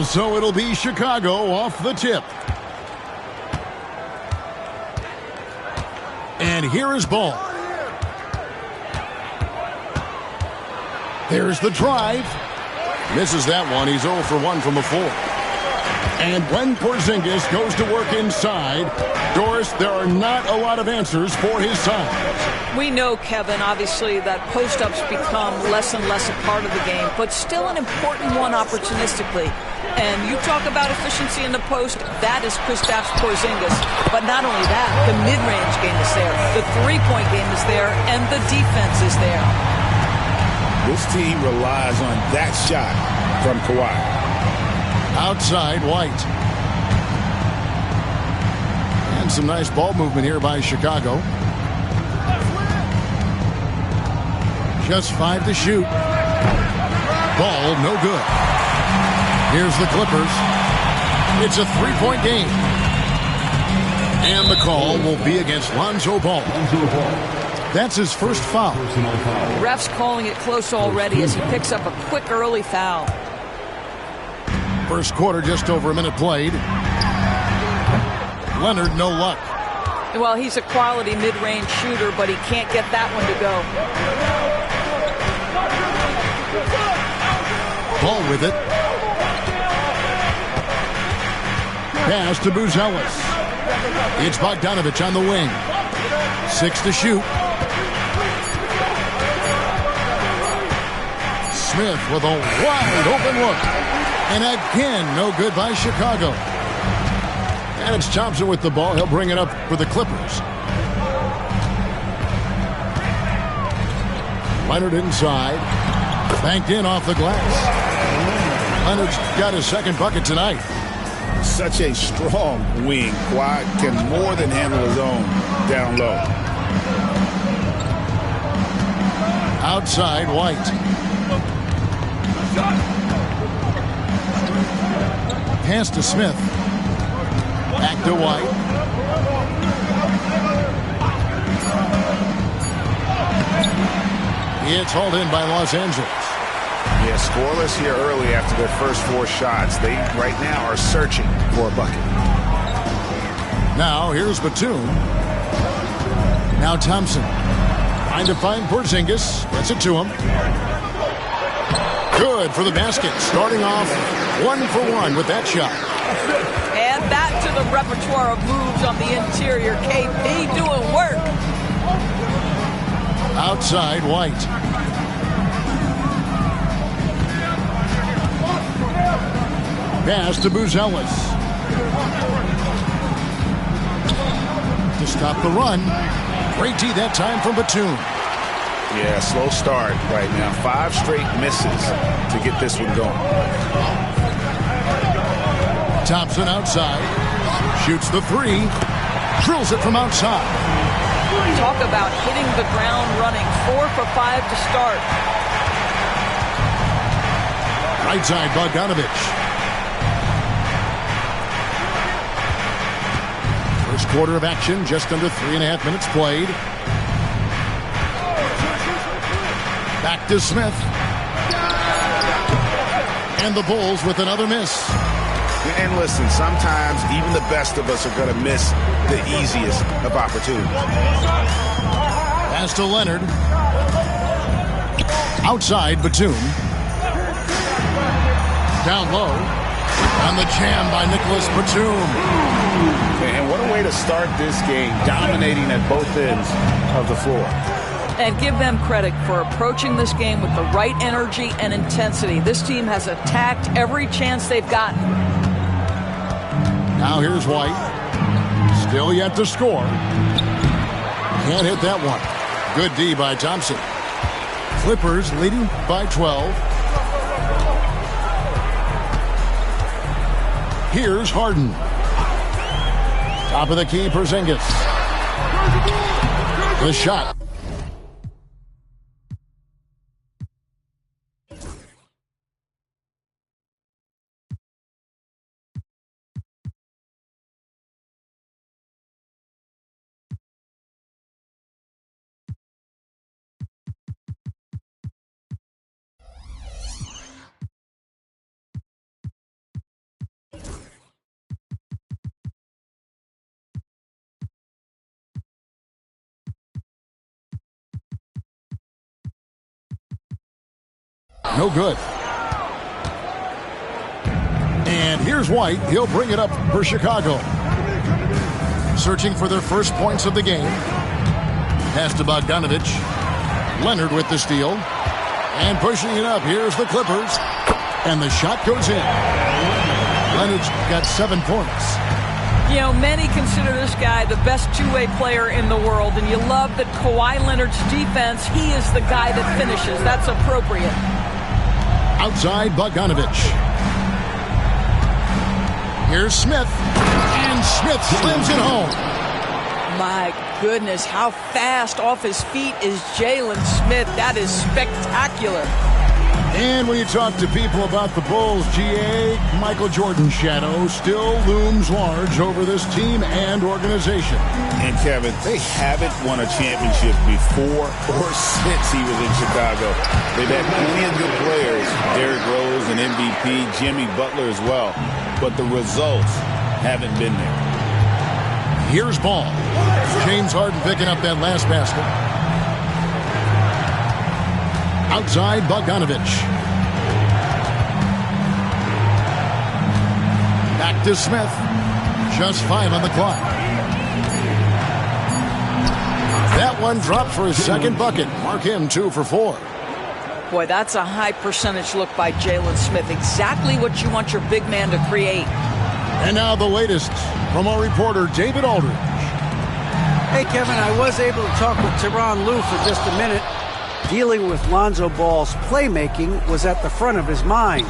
So it'll be Chicago off the tip. And here is ball. There's the drive. Misses that one. He's 0 for 1 from the floor. And when Porzingis goes to work inside, Doris, there are not a lot of answers for his size. We know, Kevin, obviously, that post-ups become less and less a part of the game, but still an important one opportunistically. And you talk about efficiency in the post, that is Kristaps Porzingis. But not only that, the mid-range game is there, the three-point game is there, and the defense is there. This team relies on that shot from Kawhi. Outside, White. And some nice ball movement here by Chicago. Just 5 to shoot. Ball no good. Here's the Clippers. It's a three-point game. And the call will be against Lonzo Ball. That's his first foul. Ref's calling it close already as he picks up a quick early foul. First quarter, just over a minute played. Leonard, no luck. Well, he's a quality mid-range shooter, but he can't get that one to go. Ball with it. Pass to Buzelis. It's Bogdanovich on the wing. 6 to shoot. Smith with a wide open look. And again, no good by Chicago. And it's Thompson with the ball. He'll bring it up for the Clippers. Leonard inside. Banked in off the glass. Leonard's got his second bucket tonight. Such a strong wing. Kawhi can more than handle his own down low. Outside, White. Pass to Smith. Back to White. It's hauled in by Los Angeles. Yeah, scoreless here early after their first 4 shots. They right now are searching for a bucket. Now here's Batum. Now Thompson. Trying to find Porzingis. Gets it to him. Good for the basket. Starting off 1 for 1 with that shot. And back to the repertoire of moves on the interior. KP doing work. Outside, White. Pass to Buzelis. To stop the run. Great D that time from Batum. Yeah, slow start right now. 5 straight misses to get this one going. Thompson outside. Shoots the 3. Drills it from outside. Talk about hitting the ground running. 4 for 5 to start. Right side, Bogdanovich. First quarter of action, just under 3.5 minutes played. Back to Smith. And the Bulls with another miss. And listen, sometimes even the best of us are going to miss the easiest of opportunities. Pass to Leonard. Outside, Batum. Down low. On the jam by Nicholas Batum. And what a way to start this game, dominating at both ends of the floor. And give them credit for approaching this game with the right energy and intensity. This team has attacked every chance they've gotten. Now here's White. Still yet to score. Can't hit that one. Good D by Thompson. Clippers leading by 12. Here's Harden. Top of the key, Porzingis. The shot. No good. And here's White. He'll bring it up for Chicago. Searching for their first points of the game. Pass to Bogdanovich. Leonard with the steal. And pushing it up. Here's the Clippers. And the shot goes in. Leonard's got 7 points. You know, many consider this guy the best two-way player in the world, and you love that Kawhi Leonard's defense, he is the guy that finishes. That's appropriate. Outside Bogdanovich. Here's Smith. And Smith slams it home. My goodness, how fast off his feet is Jalen Smith. That is spectacular. And when you talk to people about the Bulls, GA, Michael Jordan's shadow still looms large over this team and organization. And Kevin, they haven't won a championship before or since he was in Chicago. They've had plenty of good players, Derrick Rose, an MVP, Jimmy Butler as well, but the results haven't been there. Here's Ball. James Harden picking up that last basket. Outside Bogdanovich. Back to Smith. Just 5 on the clock. That one dropped for his second bucket. Mark him 2 for 4. Boy, that's a high percentage look by Jalen Smith. Exactly what you want your big man to create. And now the latest from our reporter, David Aldridge. Hey, Kevin, I was able to talk with Tyronn Lue for just a minute. Dealing with Lonzo Ball's playmaking was at the front of his mind.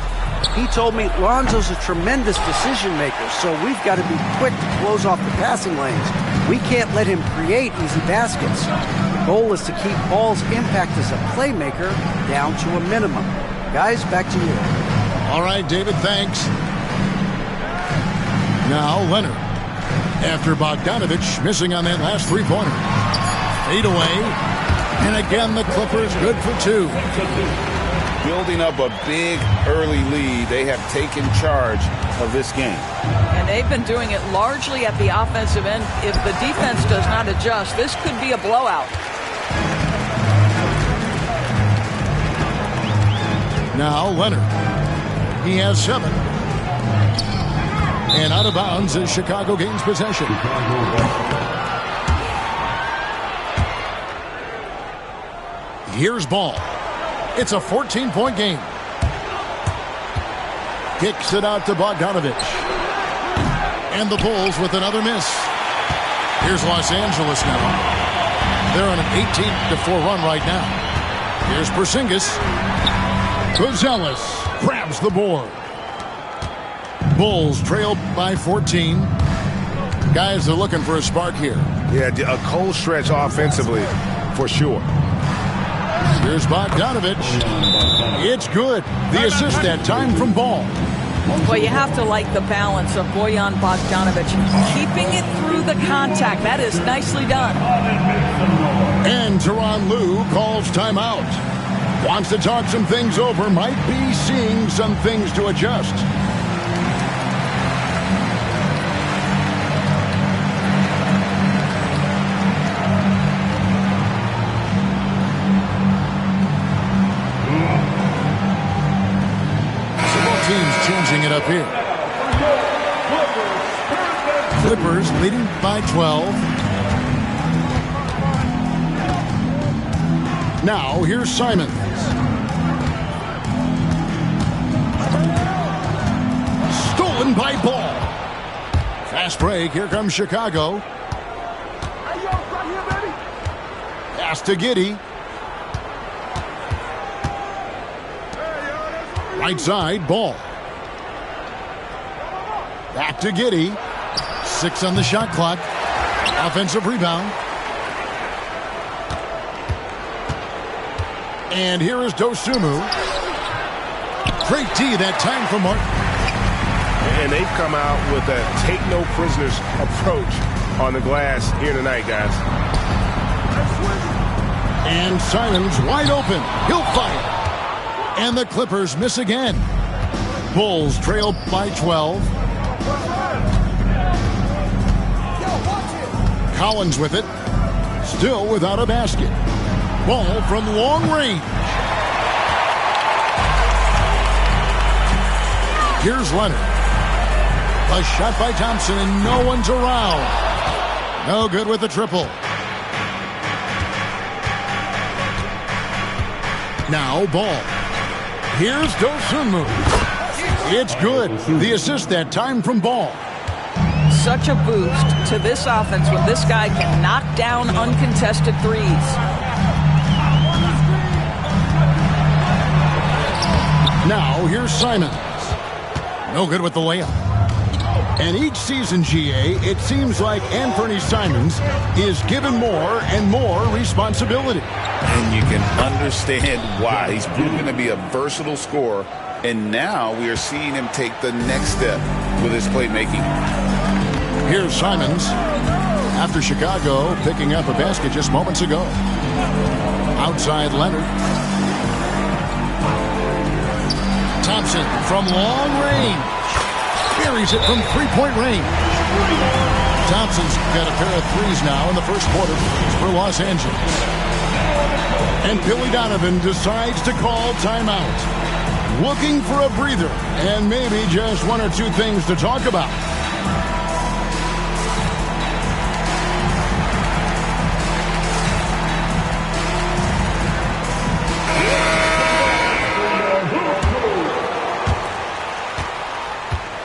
He told me Lonzo's a tremendous decision maker, so we've got to be quick to close off the passing lanes. We can't let him create easy baskets. The goal is to keep Ball's impact as a playmaker down to a minimum. Guys, back to you. All right, David, thanks. Now Leonard. After Bogdanovich missing on that last three-pointer. Fade away. And again, the Clippers good for 2. Building up a big early lead, they have taken charge of this game. And they've been doing it largely at the offensive end. If the defense does not adjust, this could be a blowout. Now Leonard. He has 7. And out of bounds as Chicago gains possession. Here's Ball. It's a 14-point game. Kicks it out to Bogdanovich. And the Bulls with another miss. Here's Los Angeles now. They're on an 18-4 run right now. Here's Porzingis. Gonzalez grabs the board. Bulls trail by 14. Guys are looking for a spark here. Yeah, a cold stretch offensively for sure. Here's Bogdanovich. It's good. The assist that time from Ball. Well, you have to like the balance of Bojan Bogdanovich. Keeping it through the contact. That is nicely done. And Tyronn Lue calls timeout. Wants to talk some things over. Might be seeing some things to adjust. Teams changing it up here. Clippers leading by 12. Now here's Simons. Stolen by Ball. Fast break. Here comes Chicago. Pass to Giddey. Right side, Ball. Back to Giddey. 6 on the shot clock. Offensive rebound. And here is Dosunmu. Great D that time for Martin. And they've come out with a take no prisoners approach on the glass here tonight, guys. And Simons wide open. He'll fire. And the Clippers miss again. Bulls trail by 12. Collins with it. Still without a basket. Ball from long range. Here's Leonard. A shot by Thompson, and no one's around. No good with the triple. Now Ball. Here's Dosunmu. It's good. The assist that time from Ball. Such a boost to this offense when this guy can knock down uncontested threes. Now here's Simons. No good with the layup. And each season, GA, it seems like Anthony Simons is given more and more responsibility. And you can understand why. He's proven to be a versatile scorer, and now we are seeing him take the next step with his playmaking. Here's Simons after Chicago picking up a basket just moments ago. Outside Leonard. Thompson from long range. Buries it from three-point range. Thompson's got a pair of threes now in the first quarter for Los Angeles. And Billy Donovan decides to call timeout. Looking for a breather and maybe just one or two things to talk about.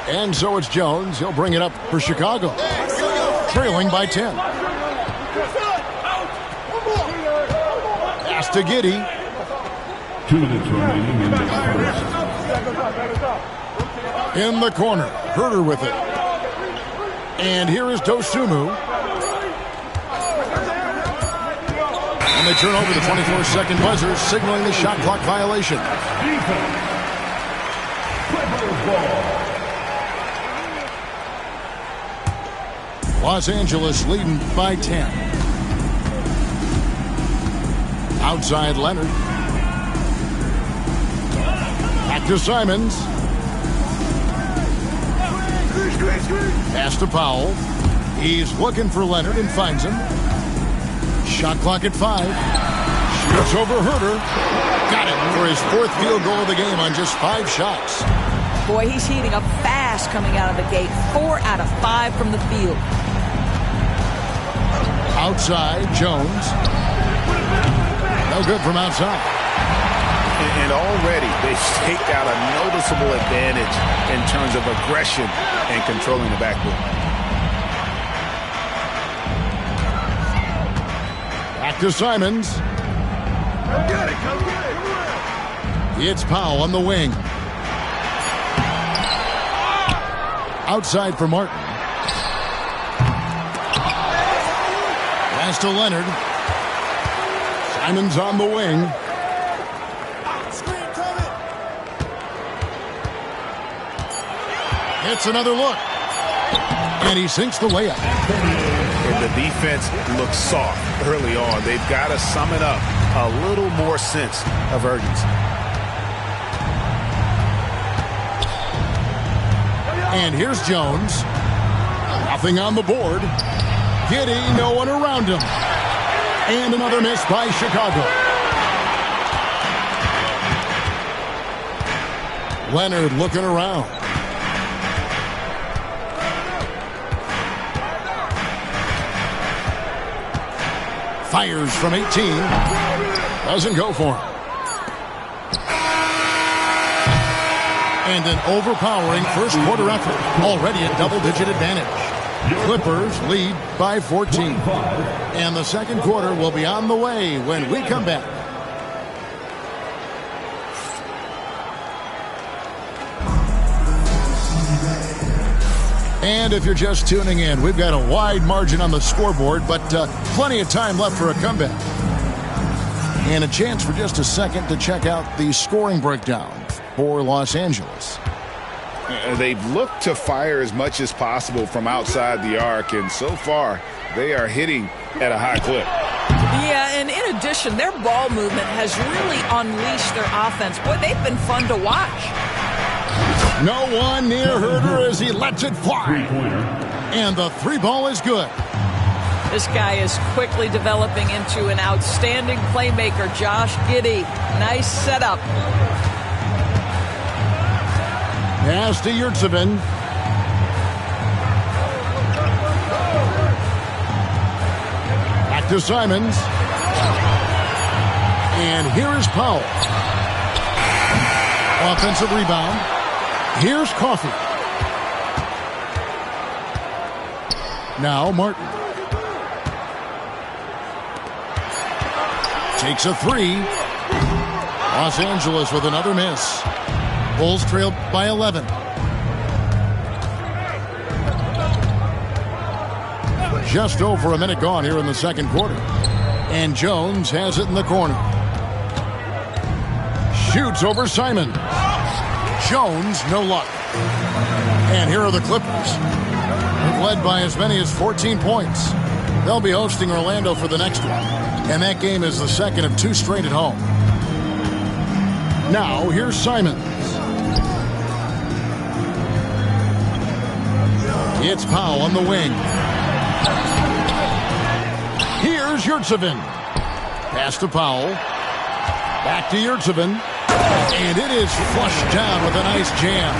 And so it's Jones. He'll bring it up for Chicago. Trailing by 10. Pass to Giddey. 2 minutes remaining in the first. In the corner. Herter with it. And here is Dosunmu. And they turn over the 24-second buzzer, signaling the shot clock violation. Los Angeles leading by 10. Outside Leonard. Back to Simons. Pass to Powell. He's looking for Leonard and finds him. Shot clock at 5. Shoots over Herter. Got it for his 4th field goal of the game on just 5 shots. Boy, he's heating up fast coming out of the gate. 4 out of 5 from the field. Outside, Jones. No good from outside. And already they've staked out a noticeable advantage in terms of aggression and controlling the backcourt. Back to Simons. Come get it, come get it. It's Powell on the wing. Outside for Martin. Pass to Leonard. Simons on the wing. It's another look. And he sinks the layup. And the defense looks soft early on. They've got to sum it up. A little more sense of urgency. And here's Jones. Nothing on the board. Giddey, no one around him. And another miss by Chicago. Leonard looking around. Fires from 18. Doesn't go for him. And an overpowering first quarter effort. Already a double-digit advantage. Clippers lead by 14. And the second quarter will be on the way when we come back. And if you're just tuning in, we've got a wide margin on the scoreboard, but plenty of time left for a comeback. And a chance for just a second to check out the scoring breakdown for Los Angeles. They've looked to fire as much as possible from outside the arc, and so far they are hitting at a high clip. Yeah, and in addition, their ball movement has really unleashed their offense. Boy, they've been fun to watch. No one near Herter as he lets it fly. And the 3 ball is good. This guy is quickly developing into an outstanding playmaker, Josh Giddey. Nice setup. Pass to Yurtseven. Back to Simons. And here is Powell. Offensive rebound. Here's Coffey. Now Martin. Takes a three. Los Angeles with another miss. Bulls trail by 11. Just over a minute gone here in the second quarter. And Jones has it in the corner. Shoots over Simon. Jones, no luck. And here are the Clippers. They've led by as many as 14 points. They'll be hosting Orlando for the next one. And that game is the second of two straight at home. Now, here's Simons. It's Powell on the wing. Here's Yurtseven. Pass to Powell. Back to Yurtseven. And it is flushed down with a nice jam.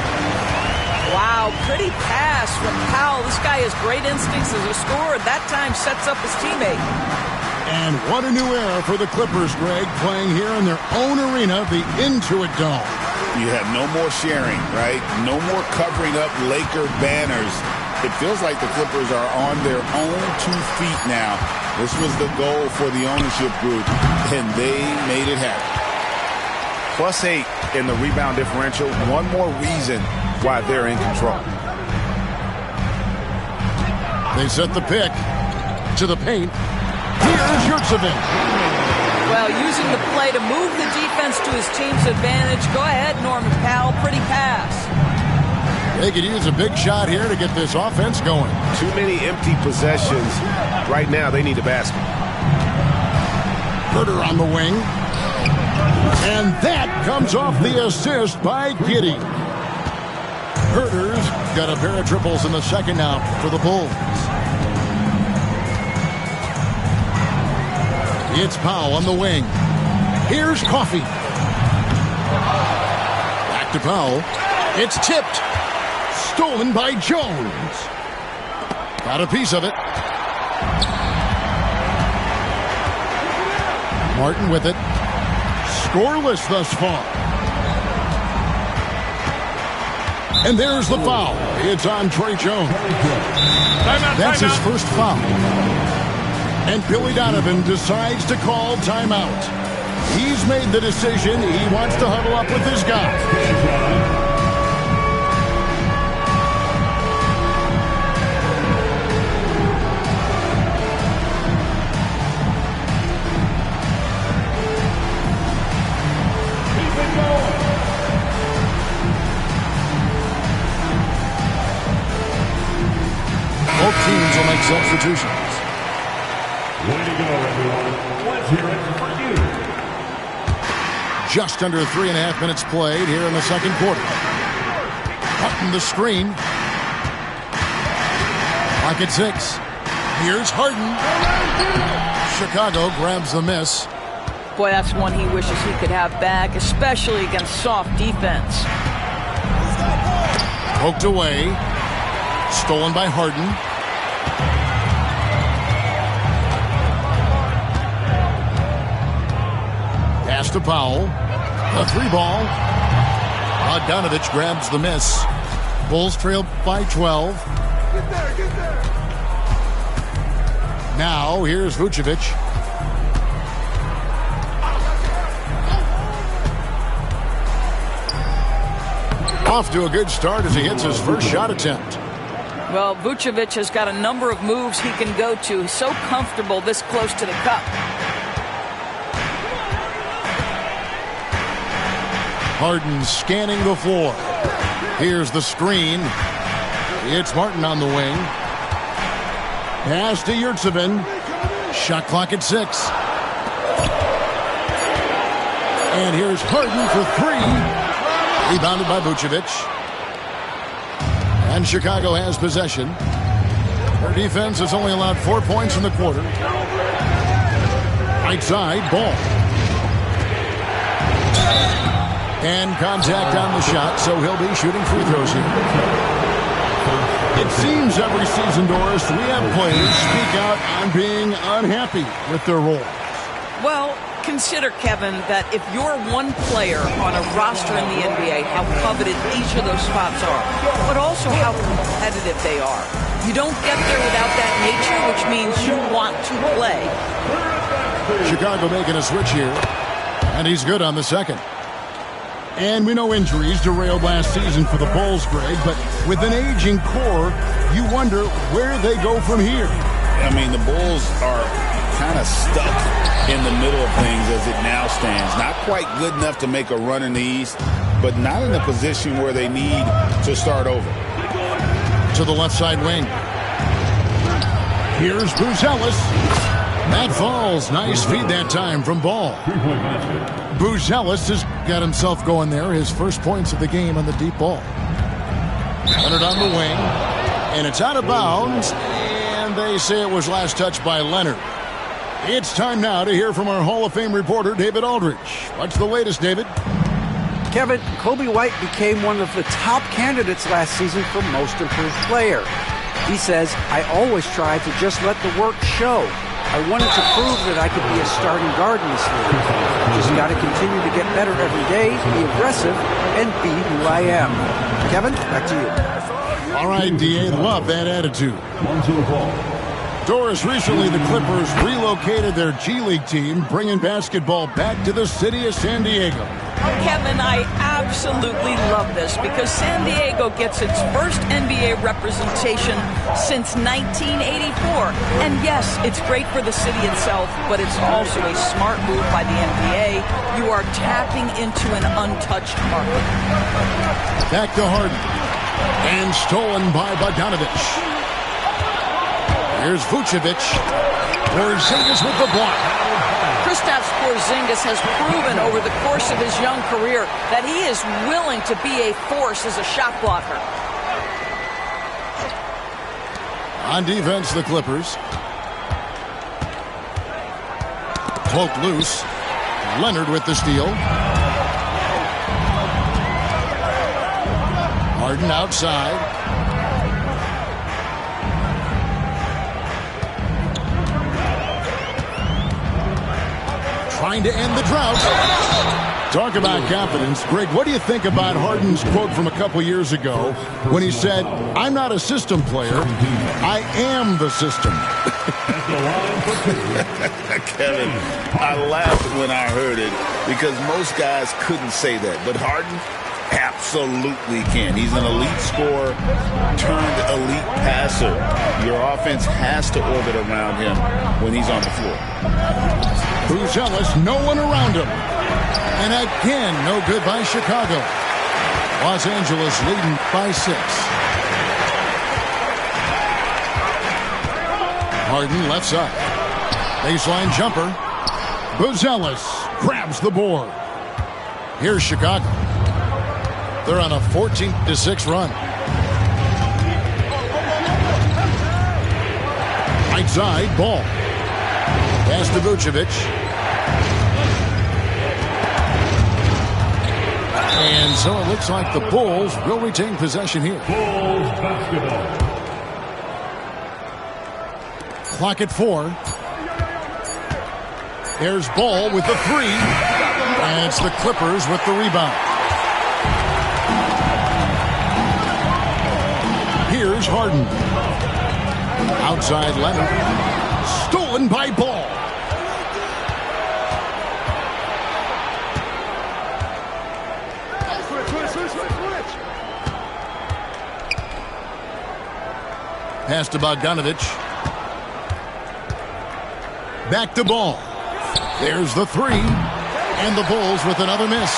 Wow, pretty pass from Powell. This guy has great instincts as a scorer. That time sets up his teammate. And what a new era for the Clippers, Greg, playing here in their own arena, the Intuit Dome. You have no more sharing, right? No more covering up Laker banners. It feels like the Clippers are on their own 2 feet now. This was the goal for the ownership group, and they made it happen. +8 in the rebound differential. One more reason why they're in control. They set the pick to the paint. Here's Yurtseven. Well, using the play to move the defense to his team's advantage. Go ahead, Norman Powell. Pretty pass. They could use a big shot here to get this offense going. Too many empty possessions. Right now, they need a basket. Herter on the wing. And that comes off the assist by Giddey. Herter's got a pair of triples in the second now for the Bulls. It's Powell on the wing. Here's Coffey. Back to Powell. It's tipped. Stolen by Jones. Got a piece of it. Martin with it. Scoreless thus far. And there's the foul. It's on Trey Jones. That's his first foul. And Billy Donovan decides to call timeout. He's made the decision. He wants to huddle up with his guy. Both teams will make substitutions. Way to go, everyone. Let's hear it for you. Just under 3.5 minutes played here in the second quarter. Cutting the screen. Clock at 6. Here's Harden. Chicago grabs the miss. Boy, that's one he wishes he could have back, especially against soft defense. Poked away. Stolen by Harden. Pass to Powell. A 3-ball. Bogdanovich grabs the miss. Bulls trail by 12. Get there. Now, here's Vucevic. Off to a good start as he hits his first shot attempt. Well, Vucevic has got a number of moves he can go to. He's so comfortable this close to the cup. Harden scanning the floor. Here's the screen. It's Martin on the wing. Pass to Yurtseven. Shot clock at 6. And here's Harden for 3. Rebounded by Vucevic. And Chicago has possession. Their defense has only allowed 4 points in the quarter. Right side, Ball. And contact on the shot, so he'll be shooting free throws here. It seems every season, Doris, we have players speak out on being unhappy with their role. Well, consider, Kevin, that if you're one player on a roster in the NBA, how coveted each of those spots are, but also how competitive they are. You don't get there without that nature, which means you want to play. Chicago making a switch here, and he's good on the second. And we know injuries derailed last season for the Bulls, Greg, but with an aging core, you wonder where they go from here. I mean, the Bulls are kind of stuck in the middle of things as it now stands. Not quite good enough to make a run in the East, but not in a position where they need to start over. To the left side wing. Here's Buzelis. That falls. Nice feed that time from Ball. Buzelis has got himself going there. His first points of the game on the deep ball. Leonard on the wing. And it's out of bounds. And they say it was last touched by Leonard. It's time now to hear from our Hall of Fame reporter, David Aldridge. What's the latest, David? Kevin, Kobe White became one of the top candidates last season for Most Improved Player. He says, I always tried to just let the work show. I wanted to prove that I could be a starting guard in this league. Just got to continue to get better every day, be aggressive, and be who I am. Kevin, back to you. All right, D.A., love that attitude. Doris, recently the Clippers relocated their G League team, bringing basketball back to the city of San Diego. Kevin, I absolutely love this because San Diego gets its first NBA representation since 1984. And yes, it's great for the city itself, but it's also a smart move by the NBA. You are tapping into an untouched market. Back to Harden. And stolen by Bogdanovich. Here's Vucevic. Porzingis with the block. Kristaps Porzingis has proven over the course of his young career that he is willing to be a force as a shot blocker. On defense, the Clippers. Cloak loose. Leonard with the steal. Harden outside. Trying to end the drought. Talk about confidence. Greg, what do you think about Harden's quote from a couple years ago when he said, I'm not a system player, I am the system? Kevin, I laughed when I heard it because most guys couldn't say that. But Harden absolutely can. He's an elite scorer turned elite passer. Your offense has to orbit around him when he's on the floor. Buzelis, no one around him. And again, no good by Chicago. Los Angeles leading by 6. Harden left side. Baseline jumper. Buzelis grabs the board. Here's Chicago. They're on a 14-6 run. Right side, Ball. Pass to Vucevic. And so it looks like the Bulls will retain possession here. Bulls basketball. Clock at 4. There's Ball with the 3. And it's the Clippers with the rebound. Here's Harden. Outside Leonard. Stolen by Ball. Pass to Bogdanovich. Back to Ball. There's the 3. And the Bulls with another miss.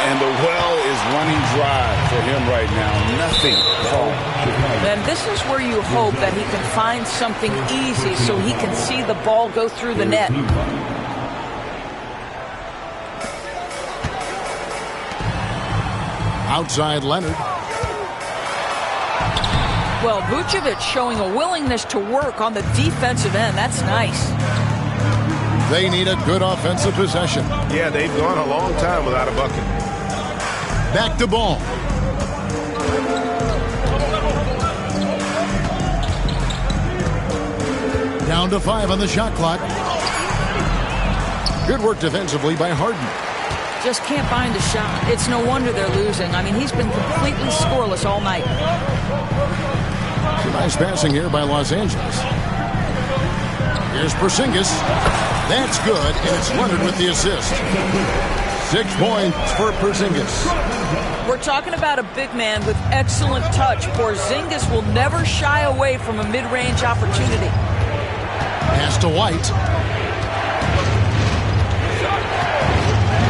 And the well is running dry for him right now. Nothing falling. And this is where you hope that he can find something easy so he can see the ball go through the net. Outside Leonard. Well, Vucevic showing a willingness to work on the defensive end. That's nice. They need a good offensive possession. Yeah, they've gone a long time without a bucket. Back to ball. Down to 5 on the shot clock. Good work defensively by Harden. Just can't find a shot. It's no wonder they're losing. I mean, he's been completely scoreless all night. Nice passing here by Los Angeles. Here's Porzingis. That's good, and it's Leonard with the assist. 6 points for Porzingis. We're talking about a big man with excellent touch. Porzingis will never shy away from a mid-range opportunity. Pass to White.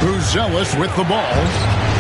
Who's zealous with the ball.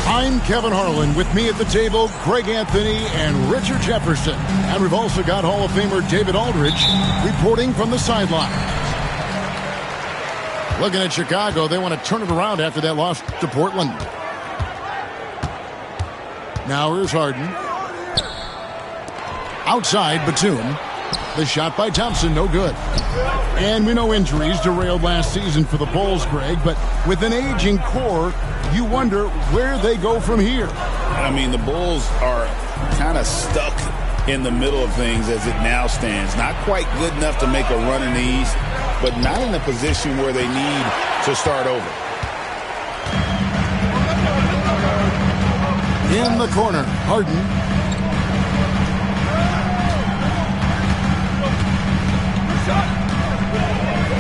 I'm Kevin Harlan. With me at the table, Greg Anthony and Richard Jefferson. And we've also got Hall of Famer David Aldridge reporting from the sideline. Looking at Chicago, they want to turn it around after that loss to Portland. Now here's Harden. Outside, Batum. The shot by Thompson, no good. And we know injuries derailed last season for the Bulls, Greg, but with an aging core, you wonder where they go from here. I mean, the Bulls are kind of stuck in the middle of things as it now stands. Not quite good enough to make a run in the East, but not in a position where they need to start over. In the corner, Harden.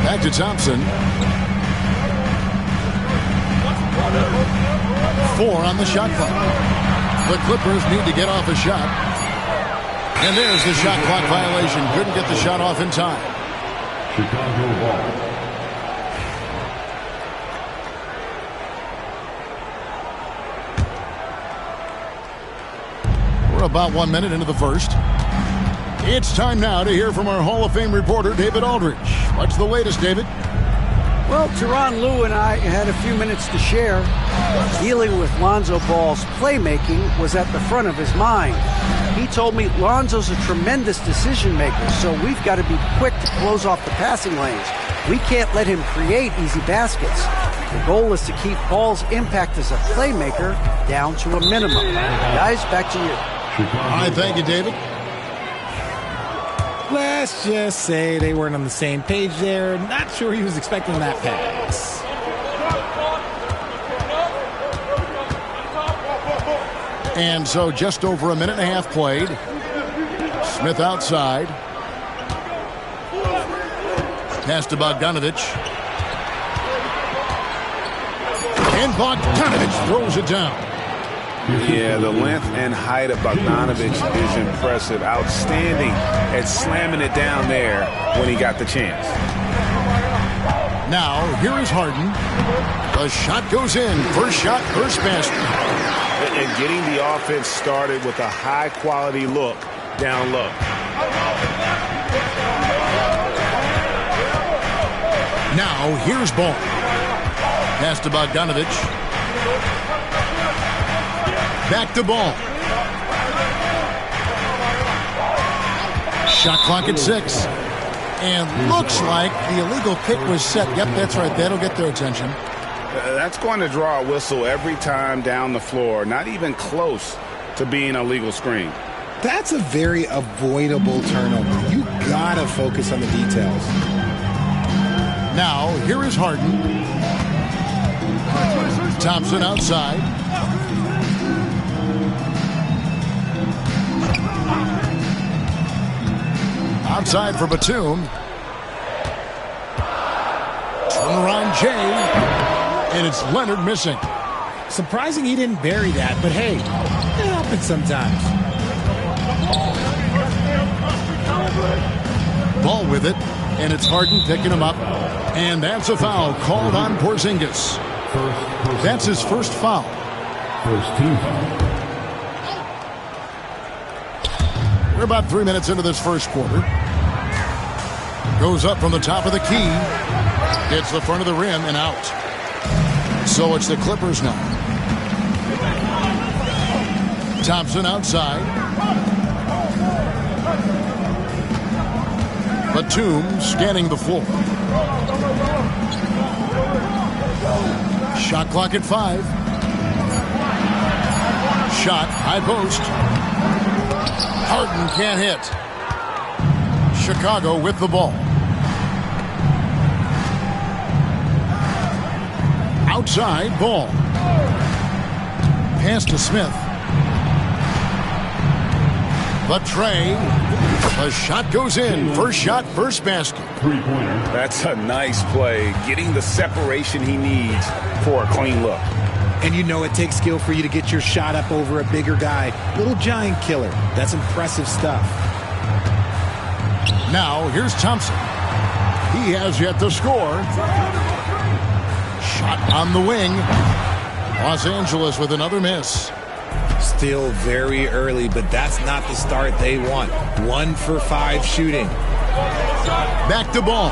Back to Thompson. 4 on the shot clock. The Clippers need to get off a shot. And there's the shot clock violation. Couldn't get the shot off in time. Chicago ball. We're about 1 minute into the first. It's time now to hear from our Hall of Fame reporter, David Aldridge. What's the latest, David? Well, Tyronn Lue and I had a few minutes to share. Dealing with Lonzo Ball's playmaking was at the front of his mind. He told me Lonzo's a tremendous decision maker, so we've got to be quick to close off the passing lanes. We can't let him create easy baskets. The goal is to keep Ball's impact as a playmaker down to a minimum. Guys, back to you. All right, thank you, David. Let's just say they weren't on the same page there. Not sure he was expecting that pass. And so just over a minute and a half played. Smith outside. Pass to Bogdanovic. And Bogdanovic throws it down. Yeah, the length and height of Bogdanovic is impressive. Outstanding at slamming it down there when he got the chance. Now, here is Harden. The shot goes in. First shot, first basket. And getting the offense started with a high-quality look down low. Now, here's Ball. Pass to Bogdanovic. Back to Ball. Shot clock at 6. And looks like the illegal kick was set. Yep, that's right. That'll get their attention. That's going to draw a whistle every time down the floor. Not even close to being a legal screen. That's a very avoidable turnover. You gotta focus on the details. Now, here is Harden. Thompson outside. Outside for Batum. Turnaround Jay. And it's Leonard missing. Surprising he didn't bury that, but hey, it happens sometimes. Ball with it, and it's Harden picking him up. And that's a foul called on Porzingis. That's his first foul. First team foul. We're about 3 minutes into this first quarter. Goes up from the top of the key. Hits the front of the rim and out. So it's the Clippers now. Thompson outside. Batum scanning the floor. Shot clock at 5. Shot, high post. Harden can't hit. Chicago with the ball. Outside, Ball. Pass to Smith. The tray. The shot goes in. First shot, first basket. Three-pointer. That's a nice play. Getting the separation he needs for a clean look. And you know it takes skill for you to get your shot up over a bigger guy. Little giant killer. That's impressive stuff. Now, here's Thompson. He has yet to score. Shot on the wing. Los Angeles with another miss. Still very early, but that's not the start they want. 1 for 5 shooting. Back to Ball.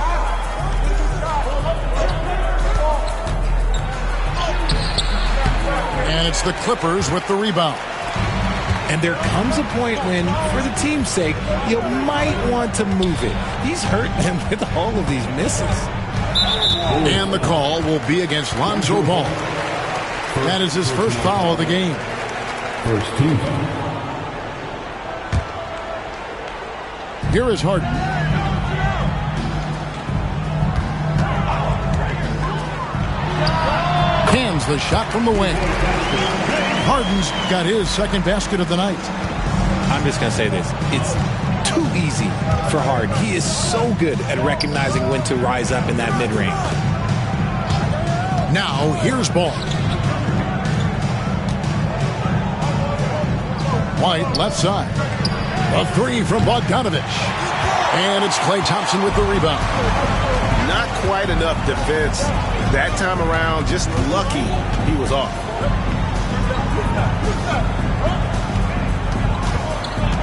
And it's the Clippers with the rebound. And there comes a point when, for the team's sake, you might want to move it. He's hurt them with all of these misses. And the call will be against Lonzo Ball. That is his first foul of the game. First team. Here is Harden. Hands the shot from the wing. Harden's got his second basket of the night. I'm just going to say this. It's too easy for Harden. He is so good at recognizing when to rise up in that mid-range. Now, here's Ball. White, left side. A three from Bogdanovich. And it's Klay Thompson with the rebound. Not quite enough defense that time around. Just lucky he was off.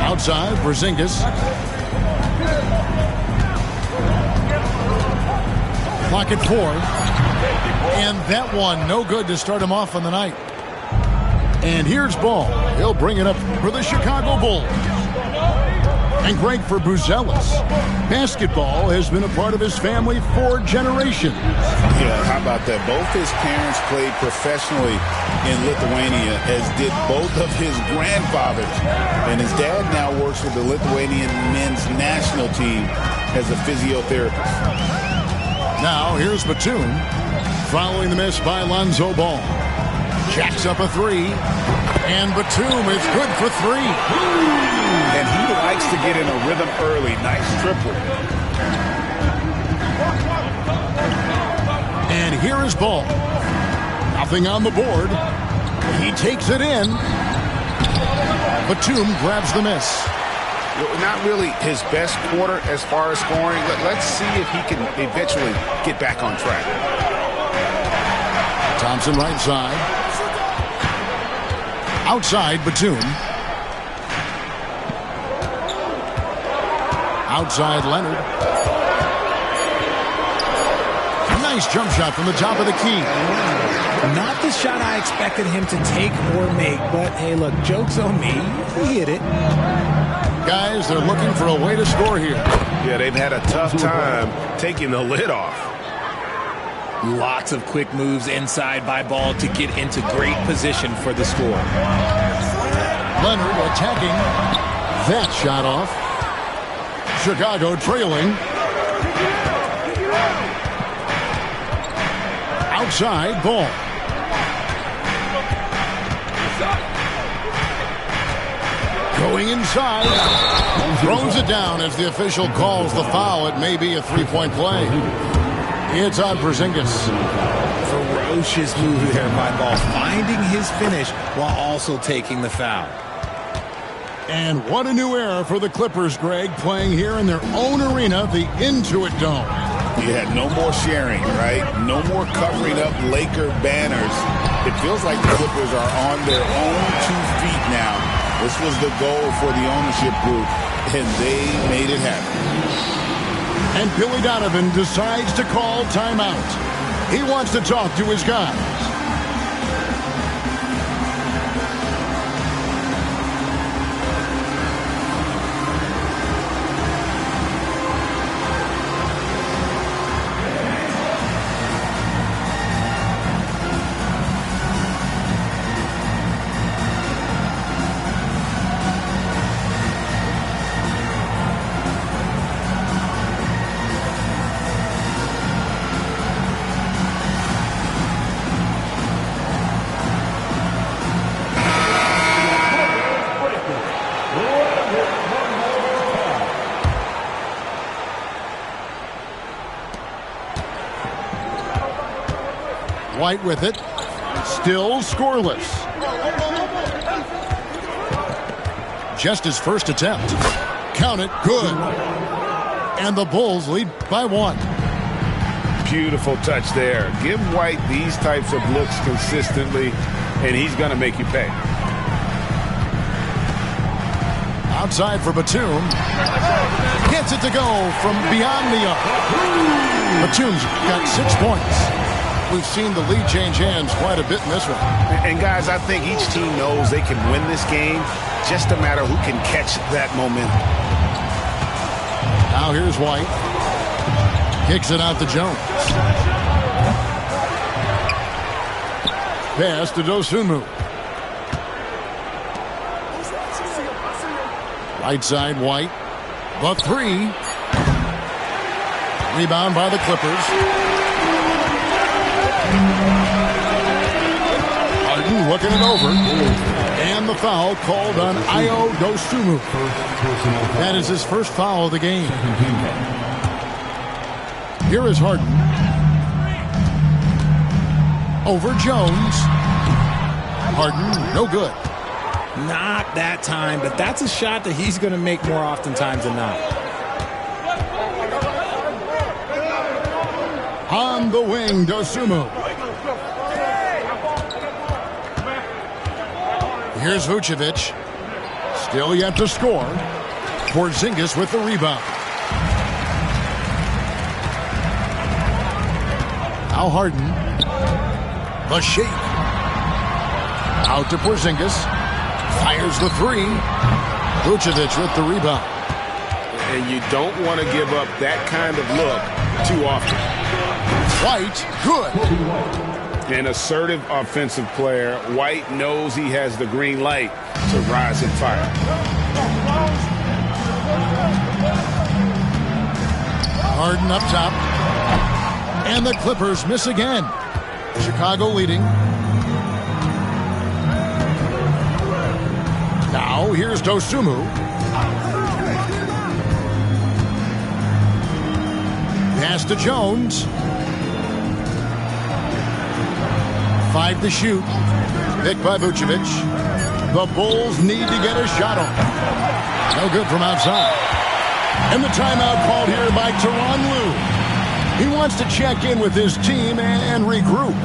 Outside, Porzingis. Clock at 4. And that one, no good to start him off on the night. And here's Ball. He'll bring it up for the Chicago Bulls. And Greg, for Buzelis, basketball has been a part of his family for generations. Yeah, how about that? Both his parents played professionally in Lithuania, as did both of his grandfathers. And his dad now works with the Lithuanian men's national team as a physiotherapist. Now, here's Batum, following the miss by Lonzo Ball. Jacks up a three, and Batum is good for 3. And he likes to get in a rhythm early. Nice triple. And here is Ball. Nothing on the board. He takes it in. Batum grabs the miss. Not really his best quarter as far as scoring. Let's see if he can eventually get back on track. Thompson right side. Outside, Batum. Outside, Leonard. Nice jump shot from the top of the key. Not the shot I expected him to take or make, but hey, look, joke's on me. He hit it. Guys, they're looking for a way to score here. Yeah, they've had a tough time taking the lid off. Lots of quick moves inside by Ball to get into great position for the score. Leonard attacking. That shot off. Chicago trailing. Outside, Ball. Going inside. Throws it down as the official calls the foul. It may be a three-point play. It's on Porzingis. Ferocious move there by Ball, finding his finish while also taking the foul. And what a new era for the Clippers, Greg, playing here in their own arena, the Intuit Dome. Yeah, no more sharing, right? No more covering up Laker banners. It feels like the Clippers are on their own 2 feet now. This was the goal for the ownership group, and they made it happen. And Billy Donovan decides to call timeout. He wants to talk to his guys. White with it. Still scoreless. Just his first attempt. Count it. Good. And the Bulls lead by 1. Beautiful touch there. Give White these types of looks consistently, and he's going to make you pay. Outside for Batum. Gets it to go from beyond the arc. Batum's got 6 points. We've seen the lead change hands quite a bit in this one. And guys, I think each team knows they can win this game. Just a matter who can catch that momentum. Now here's White. Kicks it out to Jones. Pass to Dosunmu. Right side, White. The three. Rebound by the Clippers. Harden looking it over. And the foul called on Ayo Dosunmu. That is his first foul of the game. Here is Harden. Over Jones. Harden, no good. Not that time, but that's a shot that he's going to make more oftentimes than not. On the wing, Dosunmu. Here's Vucevic. Still yet to score. Porzingis with the rebound. Now Harden. The shake. Out to Porzingis. Fires the three. Vucevic with the rebound. And you don't want to give up that kind of look too often. White, good. An assertive offensive player. White knows he has the green light to rise and fire. Harden up top. And the Clippers miss again. Chicago leading. Now here's Dosunmu. Pass to Jones. 5 to shoot. Picked by Vucevic. The Bulls need to get a shot on. No good from outside. And the timeout called here by Tyronn Lue. He wants to check in with his team and regroup.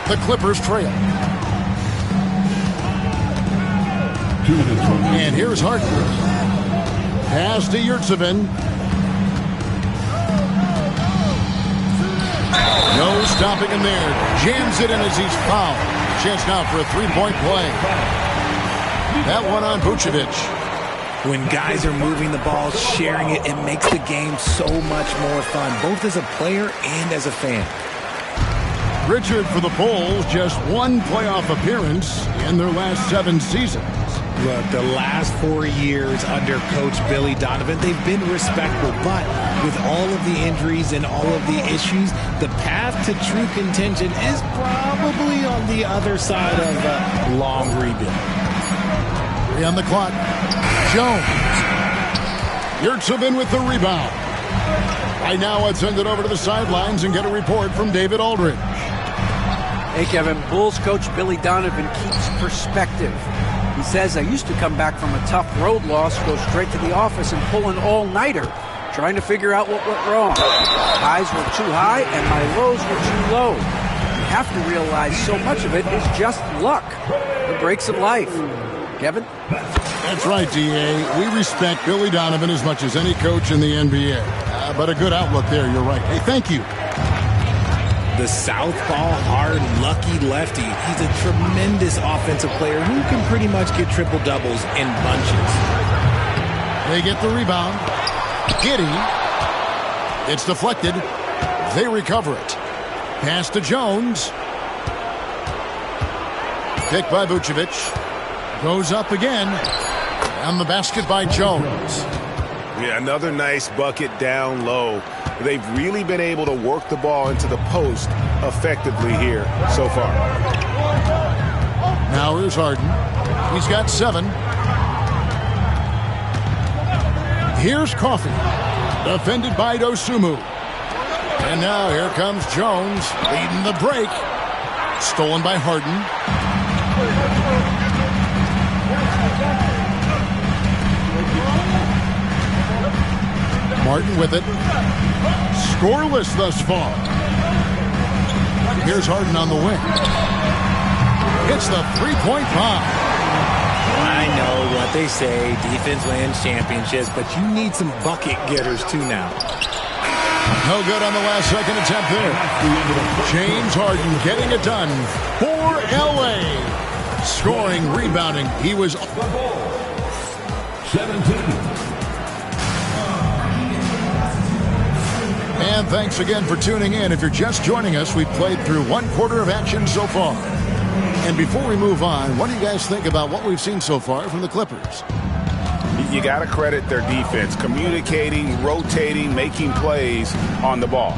The Clippers trail. And here's Harden. Pass to Yurtseven. No stopping him there. Jams it in as he's fouled. Chance now for a three-point play. That one on Vucevic. When guys are moving the ball, sharing it, it makes the game so much more fun, both as a player and as a fan. Richard for the Bulls, just one playoff appearance in their last 7 seasons. Look, the last 4 years under Coach Billy Donovan, they've been respectable, but with all of the injuries and all of the issues, the path to true contention is probably on the other side of a long rebuild. 3 on the clock. Jones. Yurtseven with the rebound. Right now, let's send it over to the sidelines and get a report from David Aldridge. Hey, Kevin, Bulls coach Billy Donovan keeps perspective. He says, I used to come back from a tough road loss, go straight to the office and pull an all-nighter, trying to figure out what went wrong. Highs were too high and my lows were too low. You have to realize so much of it is just luck, the breaks of life. Kevin? That's right, D.A. We respect Billy Donovan as much as any coach in the NBA. But a good outlook there, you're right. Hey, thank you. The southpaw, hard, lucky lefty. He's a tremendous offensive player who can pretty much get triple-doubles in bunches. They get the rebound. Giddey. It's deflected. They recover it. Pass to Jones. Picked by Vucevic. Goes up again. And the basket by Jones. Yeah, another nice bucket down low. They've really been able to work the ball into the post effectively here so far. Now here's Harden. He's got 7. Here's Coffey, defended by Dosunmu. And now here comes Jones, leading the break. Stolen by Harden. Martin with it. Scoreless thus far. Here's Harden on the wing. It's the three-point bomb. I know what they say, defense wins championships, but you need some bucket getters too now. No good on the last second attempt there. James Harden getting it done for L.A. Scoring, rebounding. He was 17. And thanks again for tuning in. If you're just joining us, we've played through one quarter of action so far. And before we move on, what do you guys think about what we've seen so far from the Clippers? You got to credit their defense, communicating, rotating, making plays on the ball.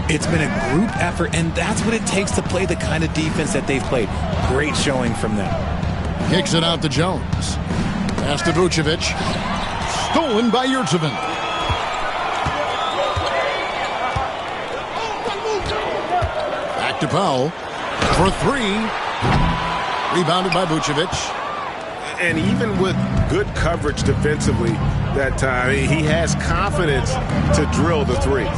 It's been a group effort, and that's what it takes to play the kind of defense that they've played. Great showing from them. Kicks it out to Jones. Pass to Vucevic. Stolen by Yurtseven. Back to Powell for three. Rebounded by Vucevic. And even with good coverage defensively that time, he has confidence to drill the three.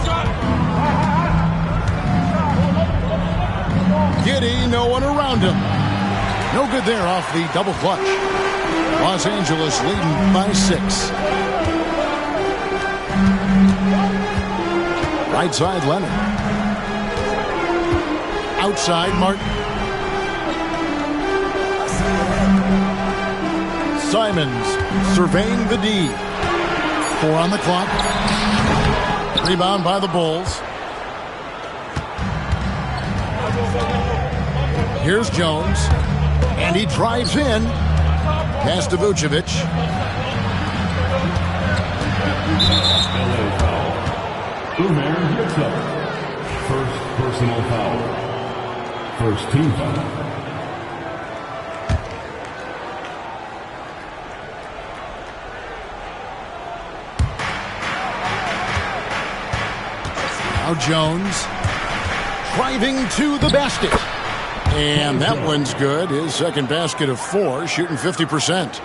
Giddey, no one around him. No good there off the double clutch. Los Angeles leading by 6. Right side, Leonard. Outside, Martin. Simons surveying the D. 4 on the clock. Rebound by the Bulls. Here's Jones. And he drives in. Pass to Vucevic. Omer Yurtseven. First personal foul. First team foul. Now Jones driving to the basket. And that one's good. His second basket of 4, shooting 50%.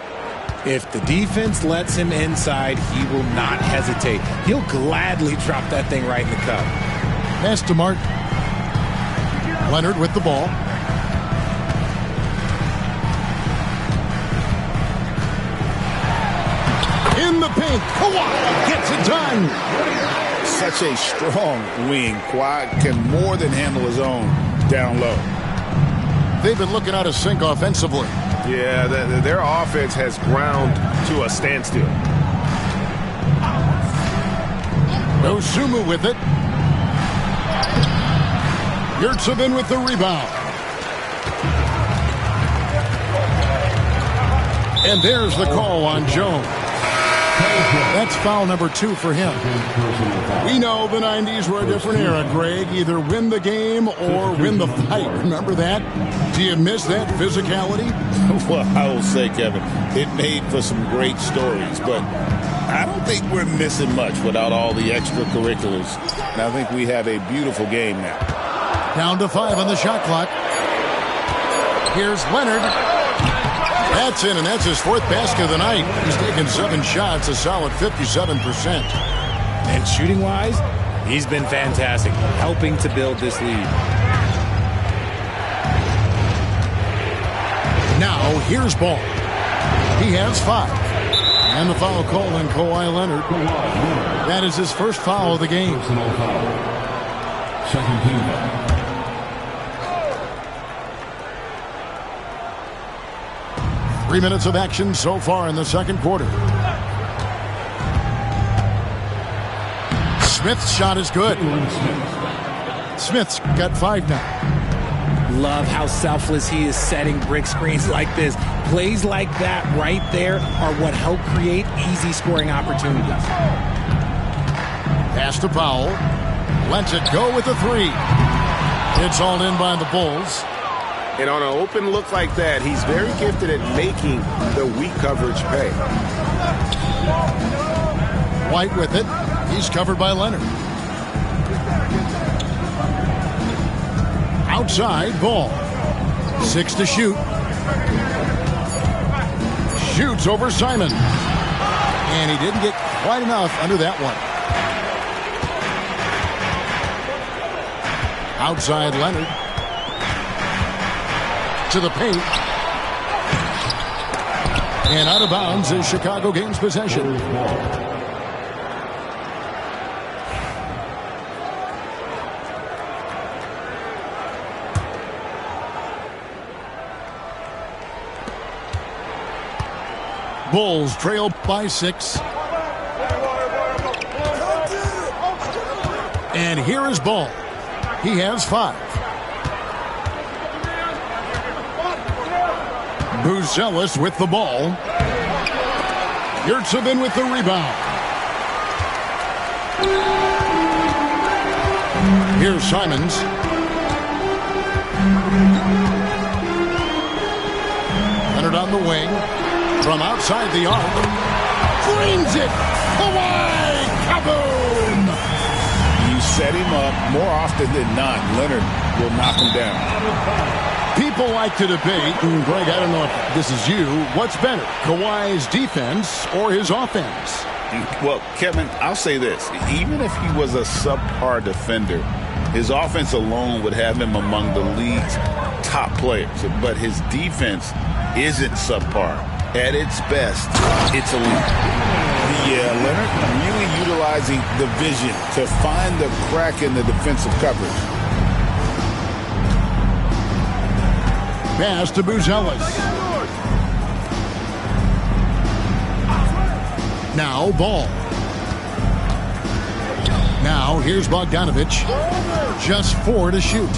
If the defense lets him inside, he will not hesitate. He'll gladly drop that thing right in the cup. Pass to Martin. Leonard with the ball. In the paint. Kawhi gets it done. Such a strong wing. Kawhi can more than handle his own down low. They've been looking out of sync offensively. Yeah, their offense has ground to a standstill. Dosunmu with it. Yurtseven with the rebound. And there's the call on Jones. That's foul number 2 for him. We know the 90s were a different era, Greg. Either win the game or win the fight. Remember that? Do you miss that physicality? Well, I will say, Kevin, it made for some great stories, but I don't think we're missing much without all the extracurriculars. And I think we have a beautiful game now. Down to 5 on the shot clock. Here's Leonard. That's in, and that's his 4th basket of the night. He's taken 7 shots, a solid 57%. And shooting-wise, he's been fantastic, helping to build this lead. Now, here's Ball. He has 5. And the foul call on Kawhi Leonard. That is his first foul of the game. Personal foul. Second team foul. 3 minutes of action so far in the second quarter. Smith's shot is good. Smith's got 5 now. Love how selfless he is setting brick screens like this. Plays like that right there are what help create easy scoring opportunities. Pass to Powell. Lets it go with the 3. It's all in by the Bulls. And on an open look like that, he's very gifted at making the weak coverage pay. White with it. He's covered by Leonard. Outside, Ball. 6 to shoot. Shoots over Simon. And he didn't get quite enough under that one. Outside, Leonard. To the paint. And out of bounds is Chicago gains possession. Bulls trail by 6. And here is Ball. He has 5. Buzelis with the ball. Yurtsevin with the rebound. Here's Simons. Leonard on the wing. From outside the arc. Greens it. Kawhi. Kaboom. You set him up more often than not. Leonard will knock him down. People like to debate, and Greg, I don't know if this is you, what's better, Kawhi's defense or his offense? Well, Kevin, I'll say this. Even if he was a subpar defender, his offense alone would have him among the league's top players. But his defense isn't subpar. At its best, it's elite. Yeah, Leonard really utilizing the vision to find the crack in the defensive coverage. Pass to Buzelis. Now Ball. Now here's Bogdanovic. Just 4 to shoot.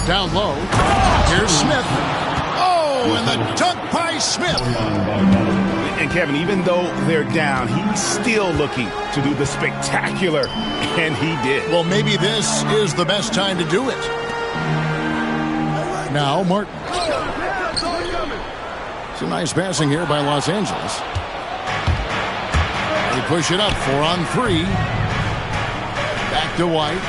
Down low. Here's Smith. Oh, and the dunk by Smith. And Kevin, even though they're down, he's still looking to do the spectacular, and he did. Well, maybe this is the best time to do it. Now Martin. Some nice passing here by Los Angeles. They push it up 4 on 3. Back to White.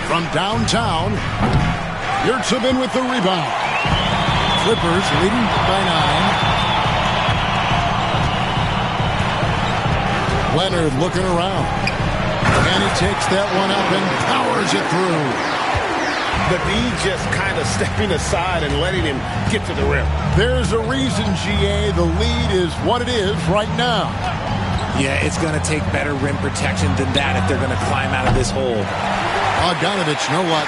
From downtown, Yurtsevin with the rebound. Clippers leading by 9. Leonard looking around. And he takes that one up and powers it through. The D just kind of stepping aside and letting him get to the rim. There's a reason, GA, the lead is what it is right now. Yeah, it's going to take better rim protection than that if they're going to climb out of this hole. Bogdanovic, no luck.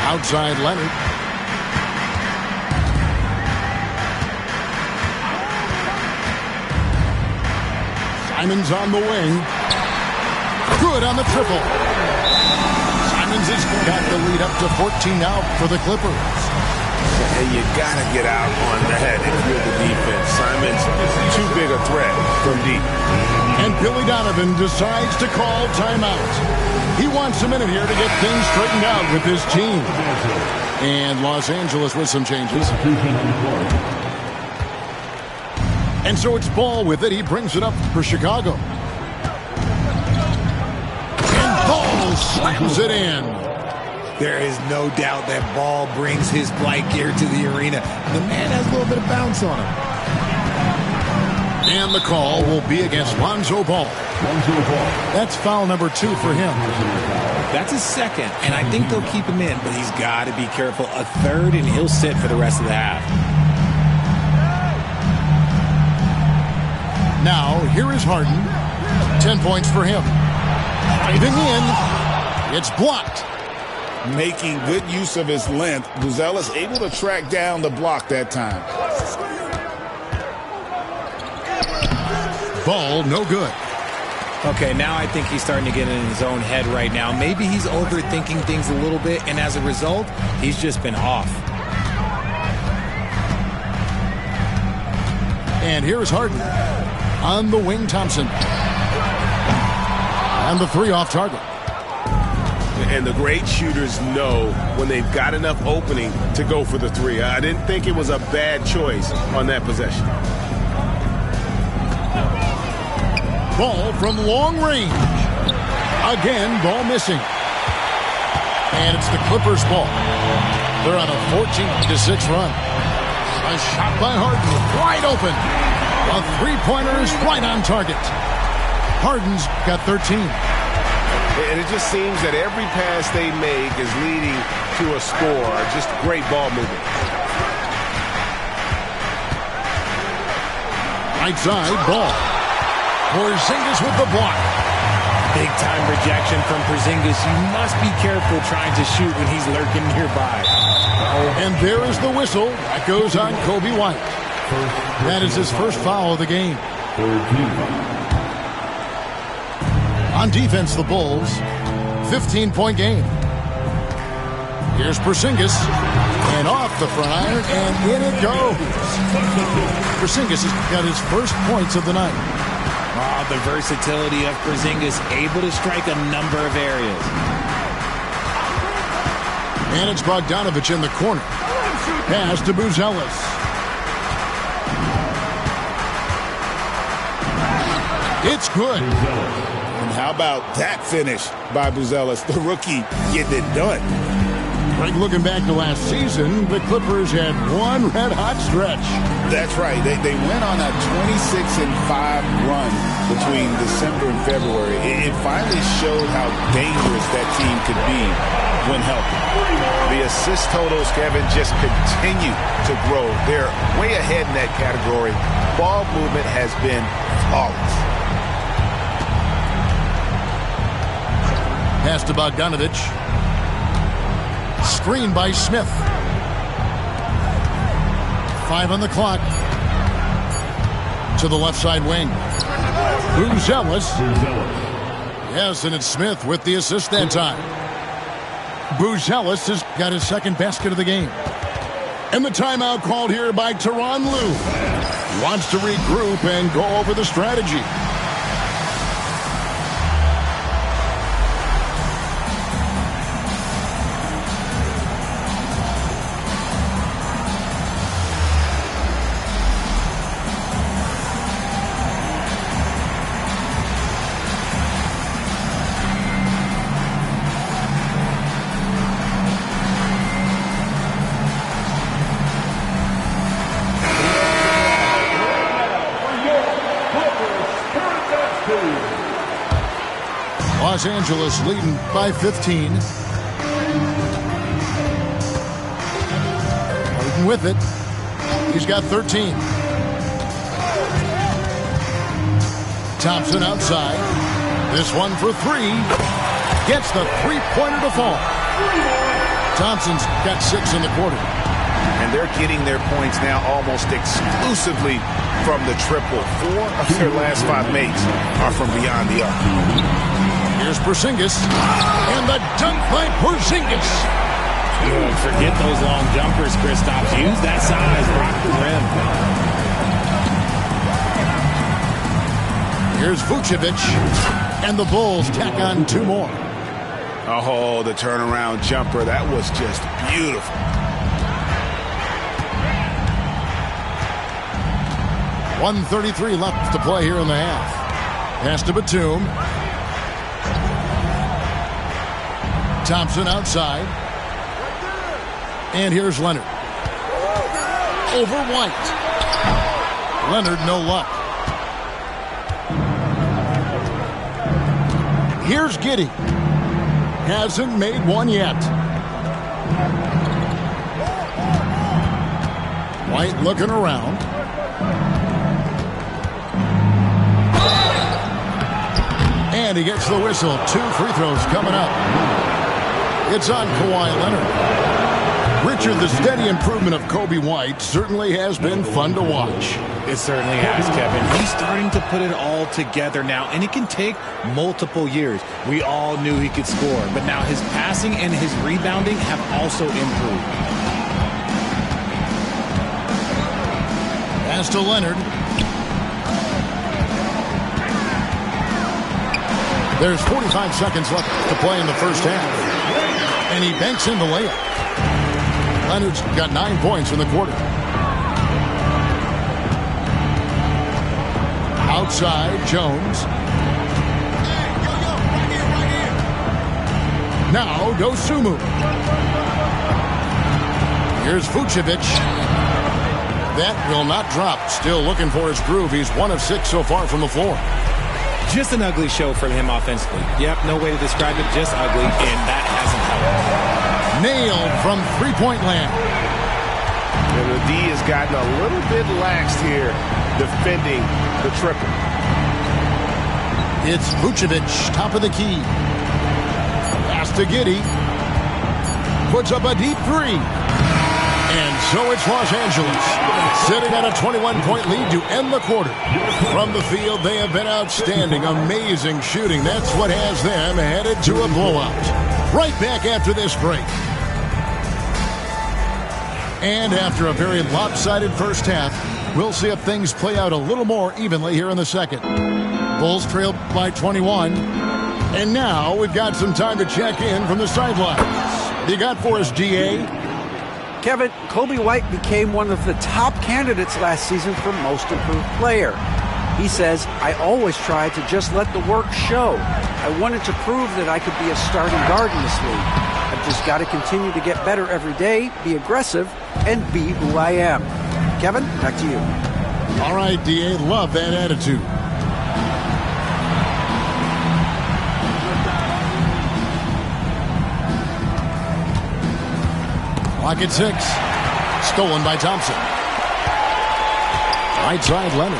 Outside Leonard. Simons on the wing. Good on the triple. Simons has got the lead up to 14 now for the Clippers. And you got to get out on that if you're the defense. Simons too big a threat from deep. And Billy Donovan decides to call timeout. He wants a minute here to get things straightened out with his team. And Los Angeles with some changes. And so it's Ball with it. He brings it up for Chicago. And Ball slams it in. There is no doubt that Ball brings his flight gear to the arena. The man has a little bit of bounce on him. And the call will be against Lonzo Ball. That's foul number 2 for him. That's his second, and I think they'll keep him in, but he's got to be careful. A third, and he'll sit for the rest of the half. Now, here is Harden. 10 points for him. Driving in. It's blocked. Making good use of his length, Buzelis able to track down the block that time. Ball, no good. Okay, now I think he's starting to get in his own head right now. Maybe he's overthinking things a little bit, and as a result, he's just been off. And here's Harden. On the wing, Thompson. And the 3 off target. And the great shooters know when they've got enough opening to go for the three. I didn't think it was a bad choice on that possession. Ball from long range. Again, ball missing. And it's the Clippers' ball. They're on a 14-6 run. A shot by Harden, wide open. A three-pointer is right on target. Harden's got 13. And it just seems that every pass they make is leading to a score. Just great ball movement. Right side, ball. Porzingis with the block. Big-time rejection from Porzingis. You must be careful trying to shoot when he's lurking nearby. And there is the whistle. That goes on Coby White. That is his first foul of the game. On defense, the Bulls, 15-point game. Here's Porzingis. And off the front iron, and in it goes. Porzingis has got his first points of the night. Oh, the versatility of Porzingis, able to strike a number of areas. And it's Bogdanovich in the corner. Pass to Buzelis. It's good. And how about that finish by Buzelis, the rookie, getting it done. Greg, looking back to last season, the Clippers had one red-hot stretch. That's right. They went on a 26-5 run between December and February. It finally showed how dangerous that team could be when healthy. The assist totals, Kevin, just continue to grow. They're way ahead in that category. Ball movement has been flawless. Pass to Bogdanovich. Screen by Smith. 5 on the clock. To the left side wing. Buzelis. Yes, and it's Smith with the assist that time. Buzelis has got his second basket of the game. And the timeout called here by Tyronn Lue. Wants to regroup and go over the strategy. Los Angeles leading by 15. Harden with it. He's got 13. Thompson outside. This one for three. Gets the three-pointer to fall. Thompson's got 6 in the quarter. And they're getting their points now almost exclusively from the triple. 4 of their last 5 makes are from beyond the arc. Here's Porzingis, and the dunk by Porzingis. Forget those long jumpers, Kristaps. Use that size, rock the rim. Here's Vucevic, and the Bulls tack on 2 more. Oh, the turnaround jumper. That was just beautiful. .133 left to play here in the half. Pass to Batum. Thompson outside. And here's Leonard. Over White. Leonard, no luck. Here's Giddey. Hasn't made one yet. White looking around. And he gets the whistle. 2 free throws coming up. It's on Kawhi Leonard. Richard, the steady improvement of Coby White certainly has been fun to watch. It certainly has, Kevin. He's starting to put it all together now, and it can take multiple years. We all knew he could score, but now his passing and his rebounding have also improved. Pass to Leonard. There's 45 seconds left to play in the first half. And he banks in the layup. Leonard's got 9 points in the quarter. Outside, Jones. Now, Dosunmu. Here's Vucevic. That will not drop. Still looking for his groove. He's 1 of 6 so far from the floor. Just an ugly show from him offensively. Yep, no way to describe it, just ugly, and that hasn't helped. Nailed from three-point land. And the D has gotten a little bit laxed here defending the triple. It's Vucevic, top of the key. Pass to Giddey. Puts up a deep three. And so it's Los Angeles, sitting at a 21-point lead to end the quarter. From the field, they have been outstanding. Amazing shooting. That's what has them headed to a blowout. Right back after this break. And after a very lopsided first half, we'll see if things play out a little more evenly here in the second. Bulls trail by 21. And now we've got some time to check in from the sidelines. What do you got for us, GA? Kevin, Kobe White became one of the top candidates last season for Most Improved Player. He says, I always tried to just let the work show. I wanted to prove that I could be a starting guard in this league. I've just got to continue to get better every day, be aggressive, and be who I am. Kevin, back to you. All right, DA, love that attitude. Clock at 6. Stolen by Thompson. Right side, Leonard.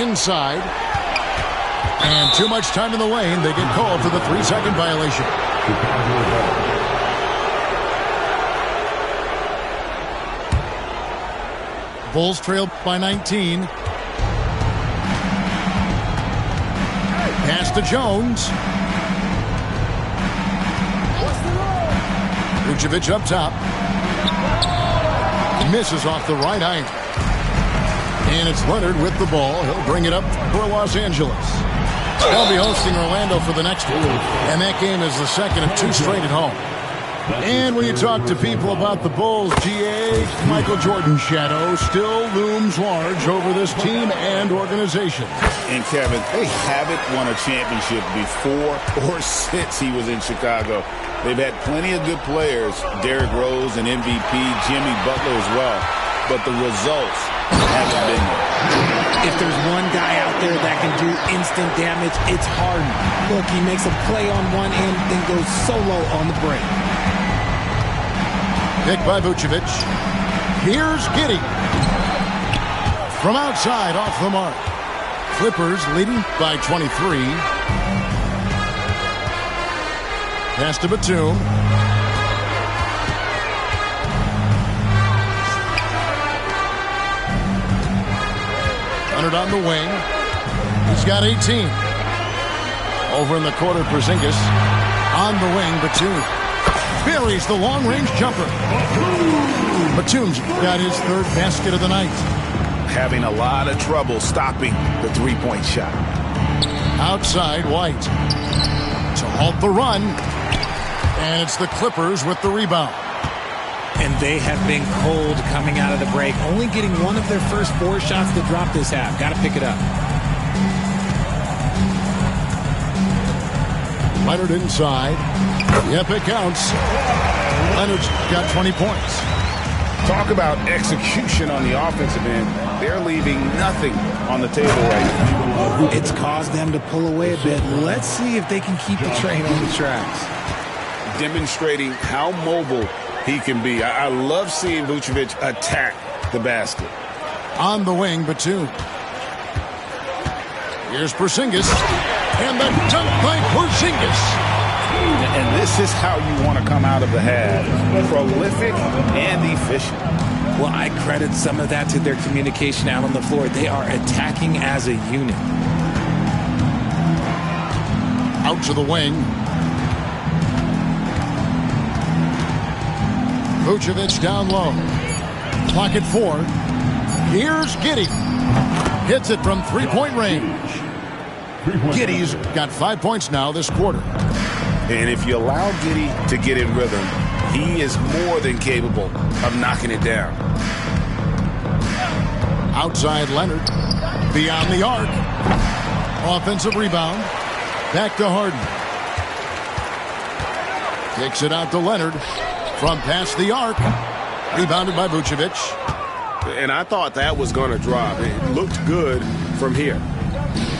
Inside. And too much time in the lane. They get called for the 3-second violation. Bulls trail by 19. Pass to Jones. Vucevic up top. Misses off the right iron. And it's Leonard with the ball. He'll bring it up for Los Angeles. They'll be hosting Orlando for the next one. And that game is the second of 2 straight at home. And when you talk to people about the Bulls, GA, Michael Jordan's shadow still looms large over this team and organization. And Kevin, they haven't won a championship before or since he was in Chicago. They've had plenty of good players, Derrick Rose and MVP, Jimmy Butler as well, but the results haven't been there. If there's one guy out there that can do instant damage, it's Harden. Look, he makes a play on one end, then goes solo on the break. Pick by Vucevic. Here's Giddey. From outside, off the mark. Clippers leading by 23. Pass to Batum. Leonard on the wing. He's got 18. Over in the corner, Porzingis. On the wing, Batum. Buries the long-range jumper. Batum's got his 3rd basket of the night. Having a lot of trouble stopping the three-point shot. Outside, White. To halt the run. And it's the Clippers with the rebound. And they have been cold coming out of the break. Only getting one of their first 4 shots to drop this half. Got to pick it up. Leonard inside. Yep, it counts. Leonard's got 20 points. Talk about execution on the offensive end. They're leaving nothing on the table right now. It's caused them to pull away a bit. Let's see if they can keep the train on the tracks. Demonstrating how mobile he can be. I love seeing Vucevic attack the basket. On the wing, Batum. Here's Porzingis. And the dunk by Porzingis. And this is how you want to come out of the half. Prolific and efficient. Well, I credit some of that to their communication out on the floor. They are attacking as a unit. Out to the wing. Vucevic down low. Clock at 4. Here's Giddey. Hits it from 3-point range. Giddey's got 5 points now this quarter. And if you allow Giddey to get in rhythm, he is more than capable of knocking it down. Outside Leonard. Beyond the arc. Offensive rebound. Back to Harden. Kicks it out to Leonard. From past the arc. Rebounded by Vucevic. And I thought that was going to drop. It looked good from here.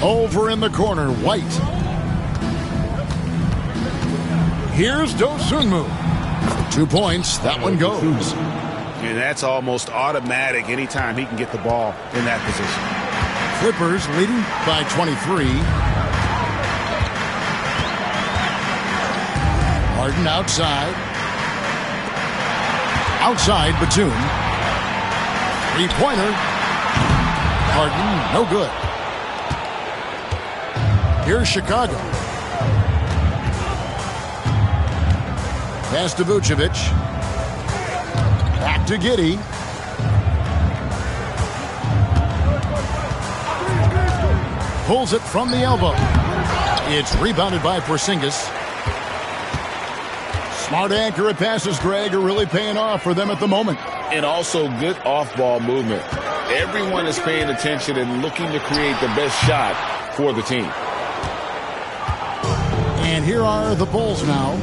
Over in the corner, White. Here's Dosunmu. 2 points. That one goes. And that's almost automatic anytime he can get the ball in that position. Clippers leading by 23. Harden outside. Outside, Batum. Three-pointer. Harden, no good. Here's Chicago. Pass to Vucevic. Back to Giddey. Pulls it from the elbow. It's rebounded by Porzingis. Smart, accurate passes, Greg, are really paying off for them at the moment. And also good off-ball movement. Everyone is paying attention and looking to create the best shot for the team. And here are the Bulls now.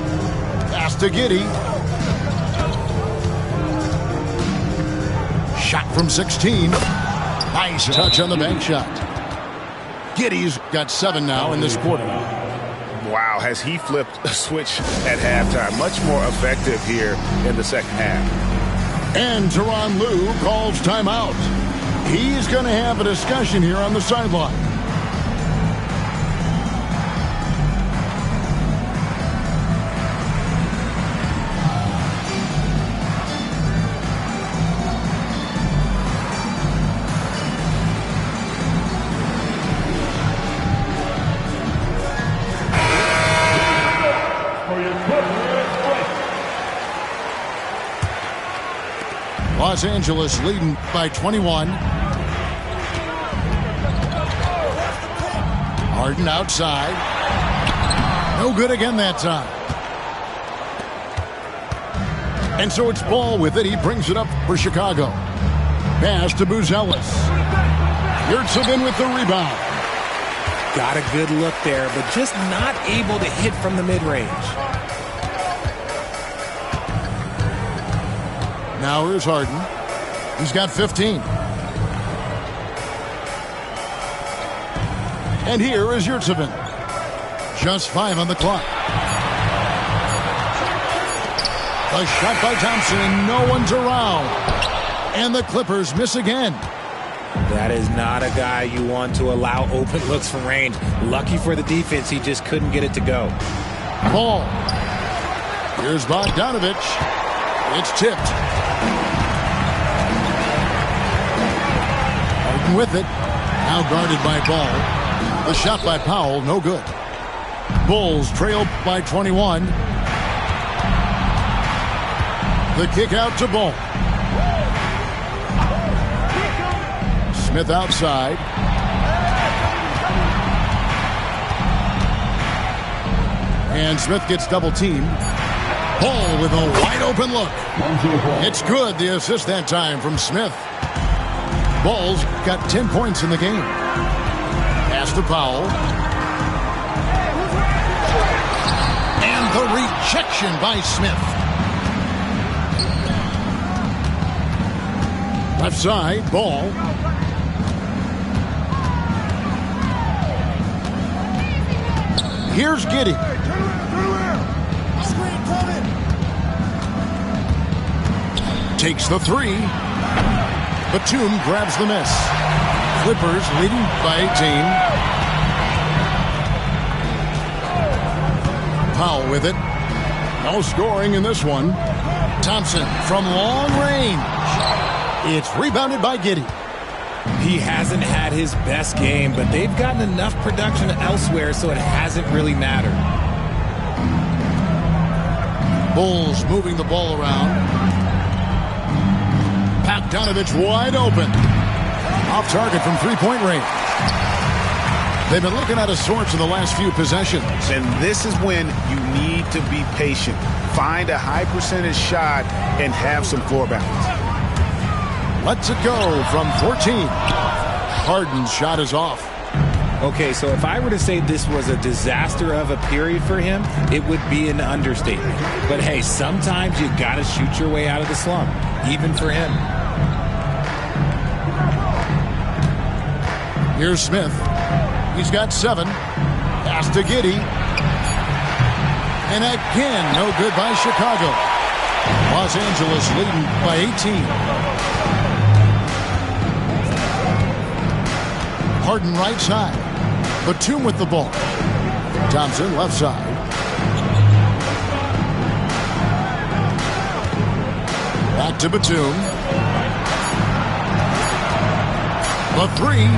Pass to Giddey. Shot from 16. Nice touch on the bank shot. Giddey's got 7 now in this quarter. Wow, has he flipped a switch at halftime. Much more effective here in the second half. And Tyronn Lue calls timeout. He's going to have a discussion here on the sideline. Los Angeles leading by 21. Harden outside. No good again that time. And so it's Ball with it. He brings it up for Chicago. Pass to Buzelis. Yurtseven with the rebound. Got a good look there, but just not able to hit from the mid-range. Now here's Harden. He's got 15. And here is Yurtseven. Just 5 on the clock. A shot by Thompson, and no one's around. And the Clippers miss again. That is not a guy you want to allow open looks from range. Lucky for the defense, he just couldn't get it to go. Ball. Here's Bogdanovic. It's tipped. Harden with it. Now guarded by Ball. The shot by Powell, no good. Bulls trail by 21. The kick out to Ball. Smith outside. And Smith gets double teamed. Ball with a wide open look. It's good, the assist that time from Smith. Ball's got 10 points in the game. Pass to Powell. And the rejection by Smith. Left side, Ball. Here's Giddey. Takes the three. Batum grabs the miss. Clippers leading by 18. Powell with it. No scoring in this one. Thompson from long range. It's rebounded by Giddey. He hasn't had his best game, but they've gotten enough production elsewhere, so it hasn't really mattered. Bulls moving the ball around. Bogdanovic wide open. Off target from three-point range. They've been looking out of sorts in the last few possessions. And this is when you need to be patient. Find a high percentage shot and have some floor balance. Lets it go from 14. Harden's shot is off. Okay, so if I were to say this was a disaster of a period for him, it would be an understatement. But hey, sometimes you got to shoot your way out of the slump, even for him. Here's Smith. He's got 7. Pass to Giddey. And again, no good by Chicago. Los Angeles leading by 18. Harden right side. Batum with the ball. Thompson left side. Back to Batum. The 3.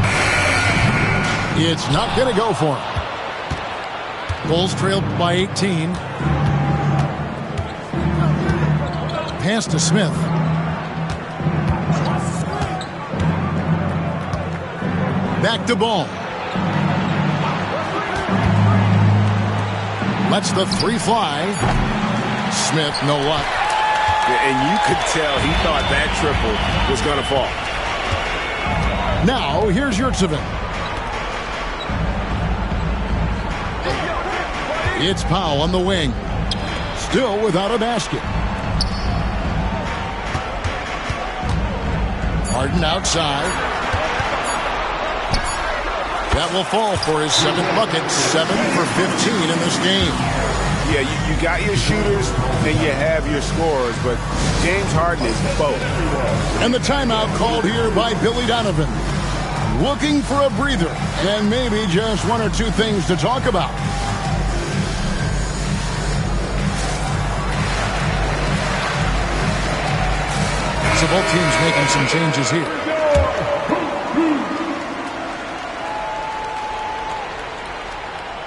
It's not going to go for him. Bulls trailed by 18. Pass to Smith. Back to Ball. Lets the 3 fly. Smith, no luck. And you could tell he thought that triple was going to fall. Now, here's Yurtseven. It's Powell on the wing. Still without a basket. Harden outside. That will fall for his 7th bucket. 7 for 15 in this game. Yeah, you got your shooters and you have your scorers, but James Harden is both. And the timeout called here by Billy Donovan. Looking for a breather and maybe just 1 or 2 things to talk about. So both teams making some changes here.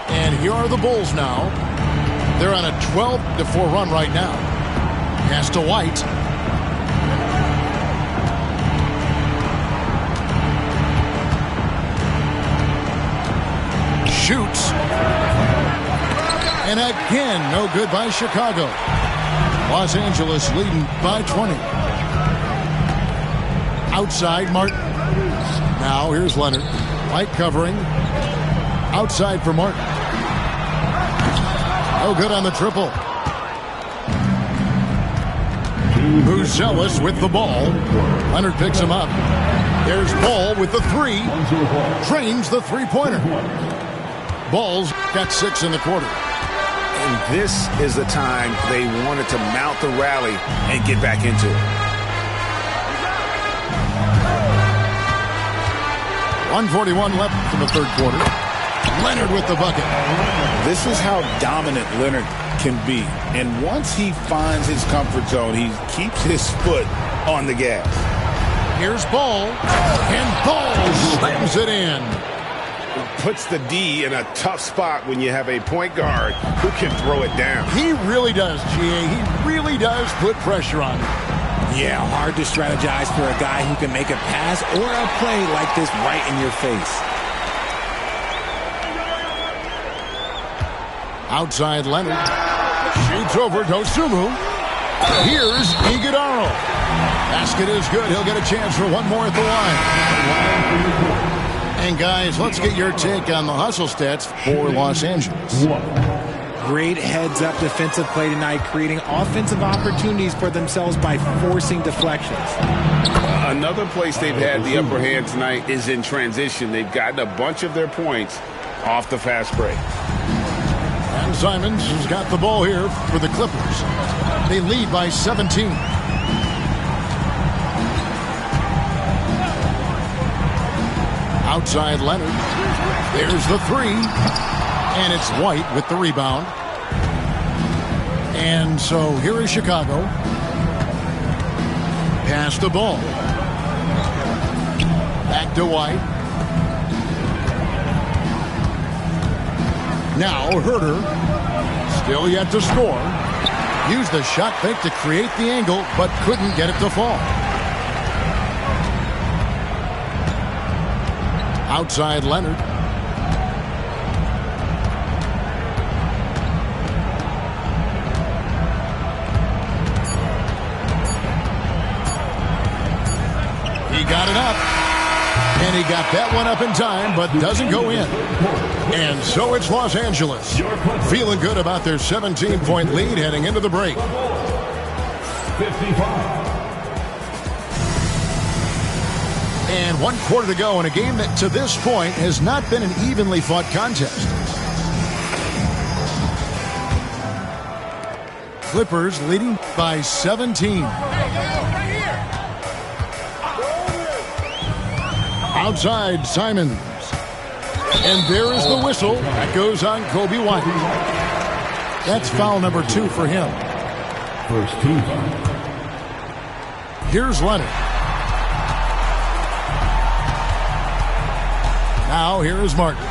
And here are the Bulls now. They're on a 12-4 run right now. Pass to White. Shoots. And again, no good by Chicago. Los Angeles leading by 20. Outside, Martin. Now here's Leonard. White covering. Outside for Martin. No good on the triple. Buzelis with the ball. Leonard picks him up. There's Ball with the 3. Trains the 3-pointer. Ball's got 6 in the quarter. And this is the time they wanted to mount the rally and get back into it. 1:41 left in the 3rd quarter. Leonard with the bucket. This is how dominant Leonard can be. And once he finds his comfort zone, he keeps his foot on the gas. Here's Ball. And Ball slams it in. Puts the D in a tough spot when you have a point guard who can throw it down. He really does, GA. He really does put pressure on him. Yeah, hard to strategize for a guy who can make a pass or a play like this right in your face. Outside Leonard. Shoots over Dosunmu. Here's Iguodala. Basket is good. He'll get a chance for one more at the line. And guys, let's get your take on the hustle stats for Los Angeles. Great heads-up defensive play tonight, creating offensive opportunities for themselves by forcing deflections. Another place they've had the upper hand tonight is in transition. They've gotten a bunch of their points off the fast break. And Simons has got the ball here for the Clippers. They lead by 17. Outside Leonard. There's the 3. And it's White with the rebound. And so here is Chicago. Pass the ball. Back to White. Now Herter. Still yet to score. Used the shot fake to create the angle, but couldn't get it to fall. Outside Leonard. got it up. And he got that one up in time, but doesn't go in. And so it's Los Angeles, feeling good about their 17-point lead heading into the break. 55. And 1 quarter to go in a game that to this point has not been an evenly fought contest. Clippers leading by 17. Outside, Simons. And there is the whistle. That goes on Kobe White. That's foul number 2 for him. First team foul. Here's Leonard. Now here is Martin.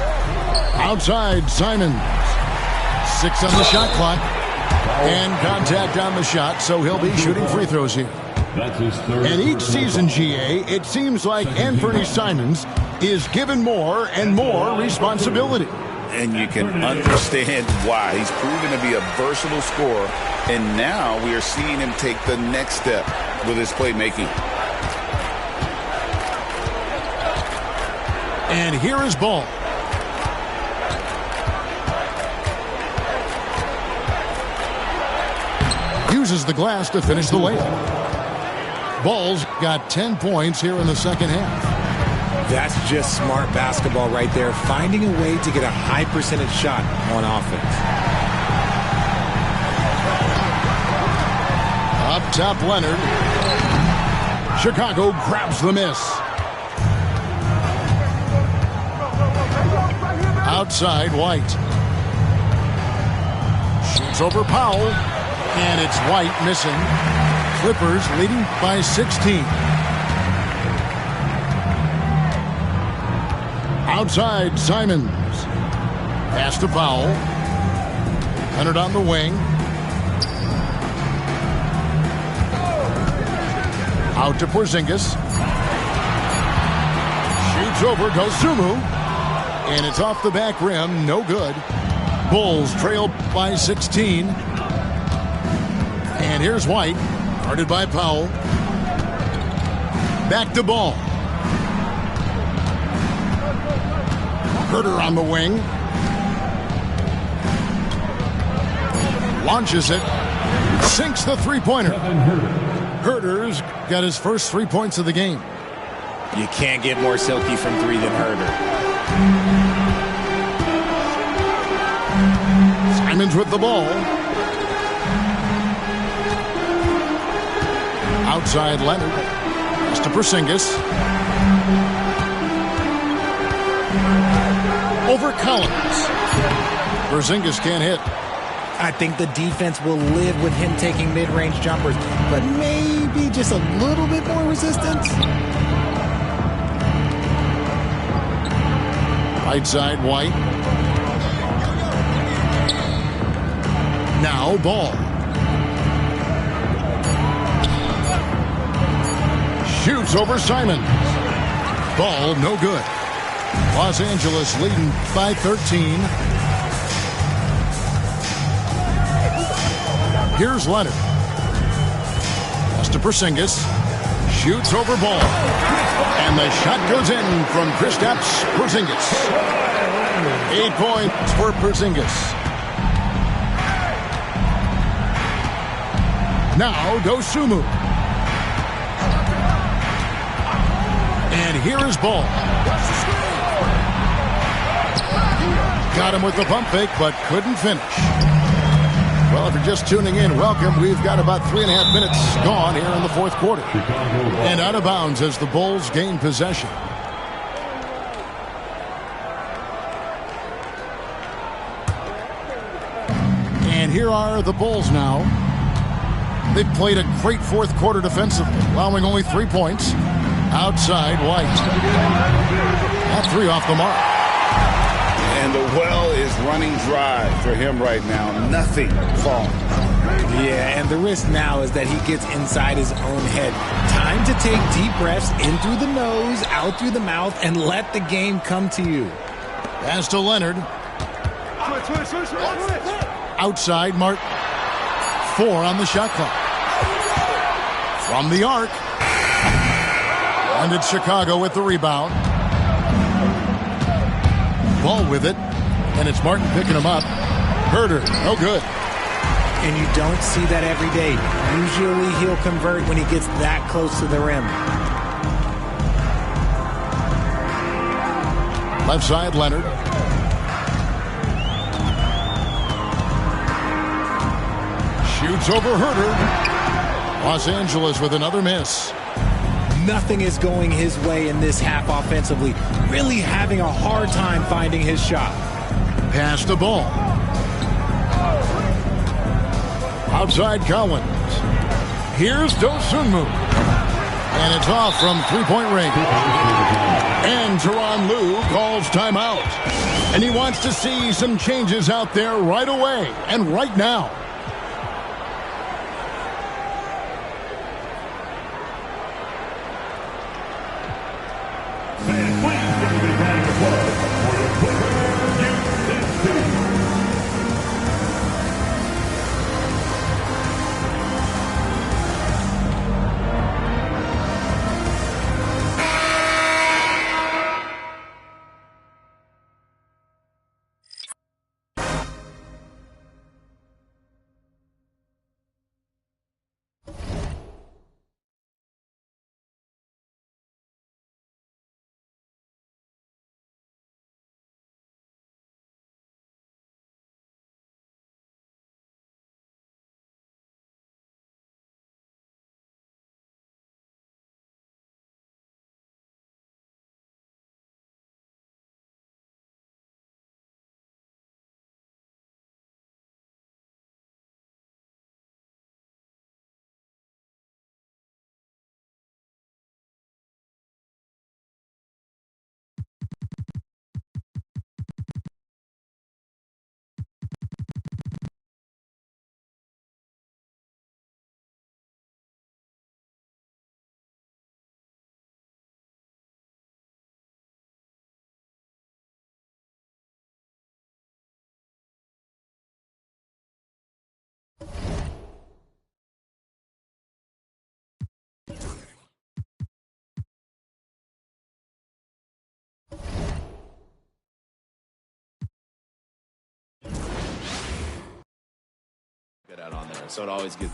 Outside, Simons. 6 on the shot clock. And contact on the shot, so he'll be shooting free throws here. That's his third. And each season, GA, it seems like Anthony Simons is given more and more responsibility. And you can understand why. He's proven to be a versatile scorer, and now we are seeing him take the next step with his playmaking. And here is Ball. Uses the glass to finish the layup. Ball's got 10 points here in the second half. That's just smart basketball right there, finding a way to get a high percentage shot on offense. Up top, Leonard. Chicago grabs the miss. Outside, White. Shoots over Powell. And it's White missing. Clippers leading by 16. Outside, Simons. Pass to Powell. Leonard on the wing. Out to Porzingis. Shoots over Dosunmu. And it's off the back rim. No good. Bulls trail by 16. And here's White. Guarded by Powell. Back to Ball. Herter on the wing. Launches it. Sinks the three-pointer. Herter's got his first 3 points of the game. You can't get more silky from 3 than Herter. Simons with the ball. Outside Leonard. Pass to Porzingis. Over Collins. Porzingis can't hit. I think the defense will live with him taking mid-range jumpers, but maybe just a little bit more resistance. Right side, White. Now Ball. Shoots over Simons. Ball no good. Los Angeles leading by 13. Here's Leonard. Pass to Porzingis. Shoots over Ball. And the shot goes in from Kristaps Porzingis. 8 points for Porzingis. Now Dosunmu. And here is Ball. Got him with the pump fake, but couldn't finish. Well, if you're just tuning in, welcome. We've got about 3.5 minutes gone here in the fourth quarter. And out of bounds as the Bulls gain possession. And here are the Bulls now. They've played a great fourth quarter defensively, allowing only 3 points. Outside, White. That 3 off the mark. And the well is running dry for him right now. Nothing falling. Yeah, and the risk now is that he gets inside his own head. Time to take deep breaths in through the nose, out through the mouth, and let the game come to you. Pass to Leonard. Outside, Martin. 4 on the shot clock. From the arc. And it's Chicago with the rebound. Ball with it. And it's Martin picking him up. Herter, no good. And you don't see that every day. Usually he'll convert when he gets that close to the rim. Left side, Leonard. Shoots over Herter. Los Angeles with another miss. Nothing is going his way in this half offensively. Really having a hard time finding his shot. Pass the ball. Outside Collins. Here's Dosunmu. And it's off from three-point range. And Tyronn Lue calls timeout. And he wants to see some changes out there right away and right now. Get out on there, so it always gives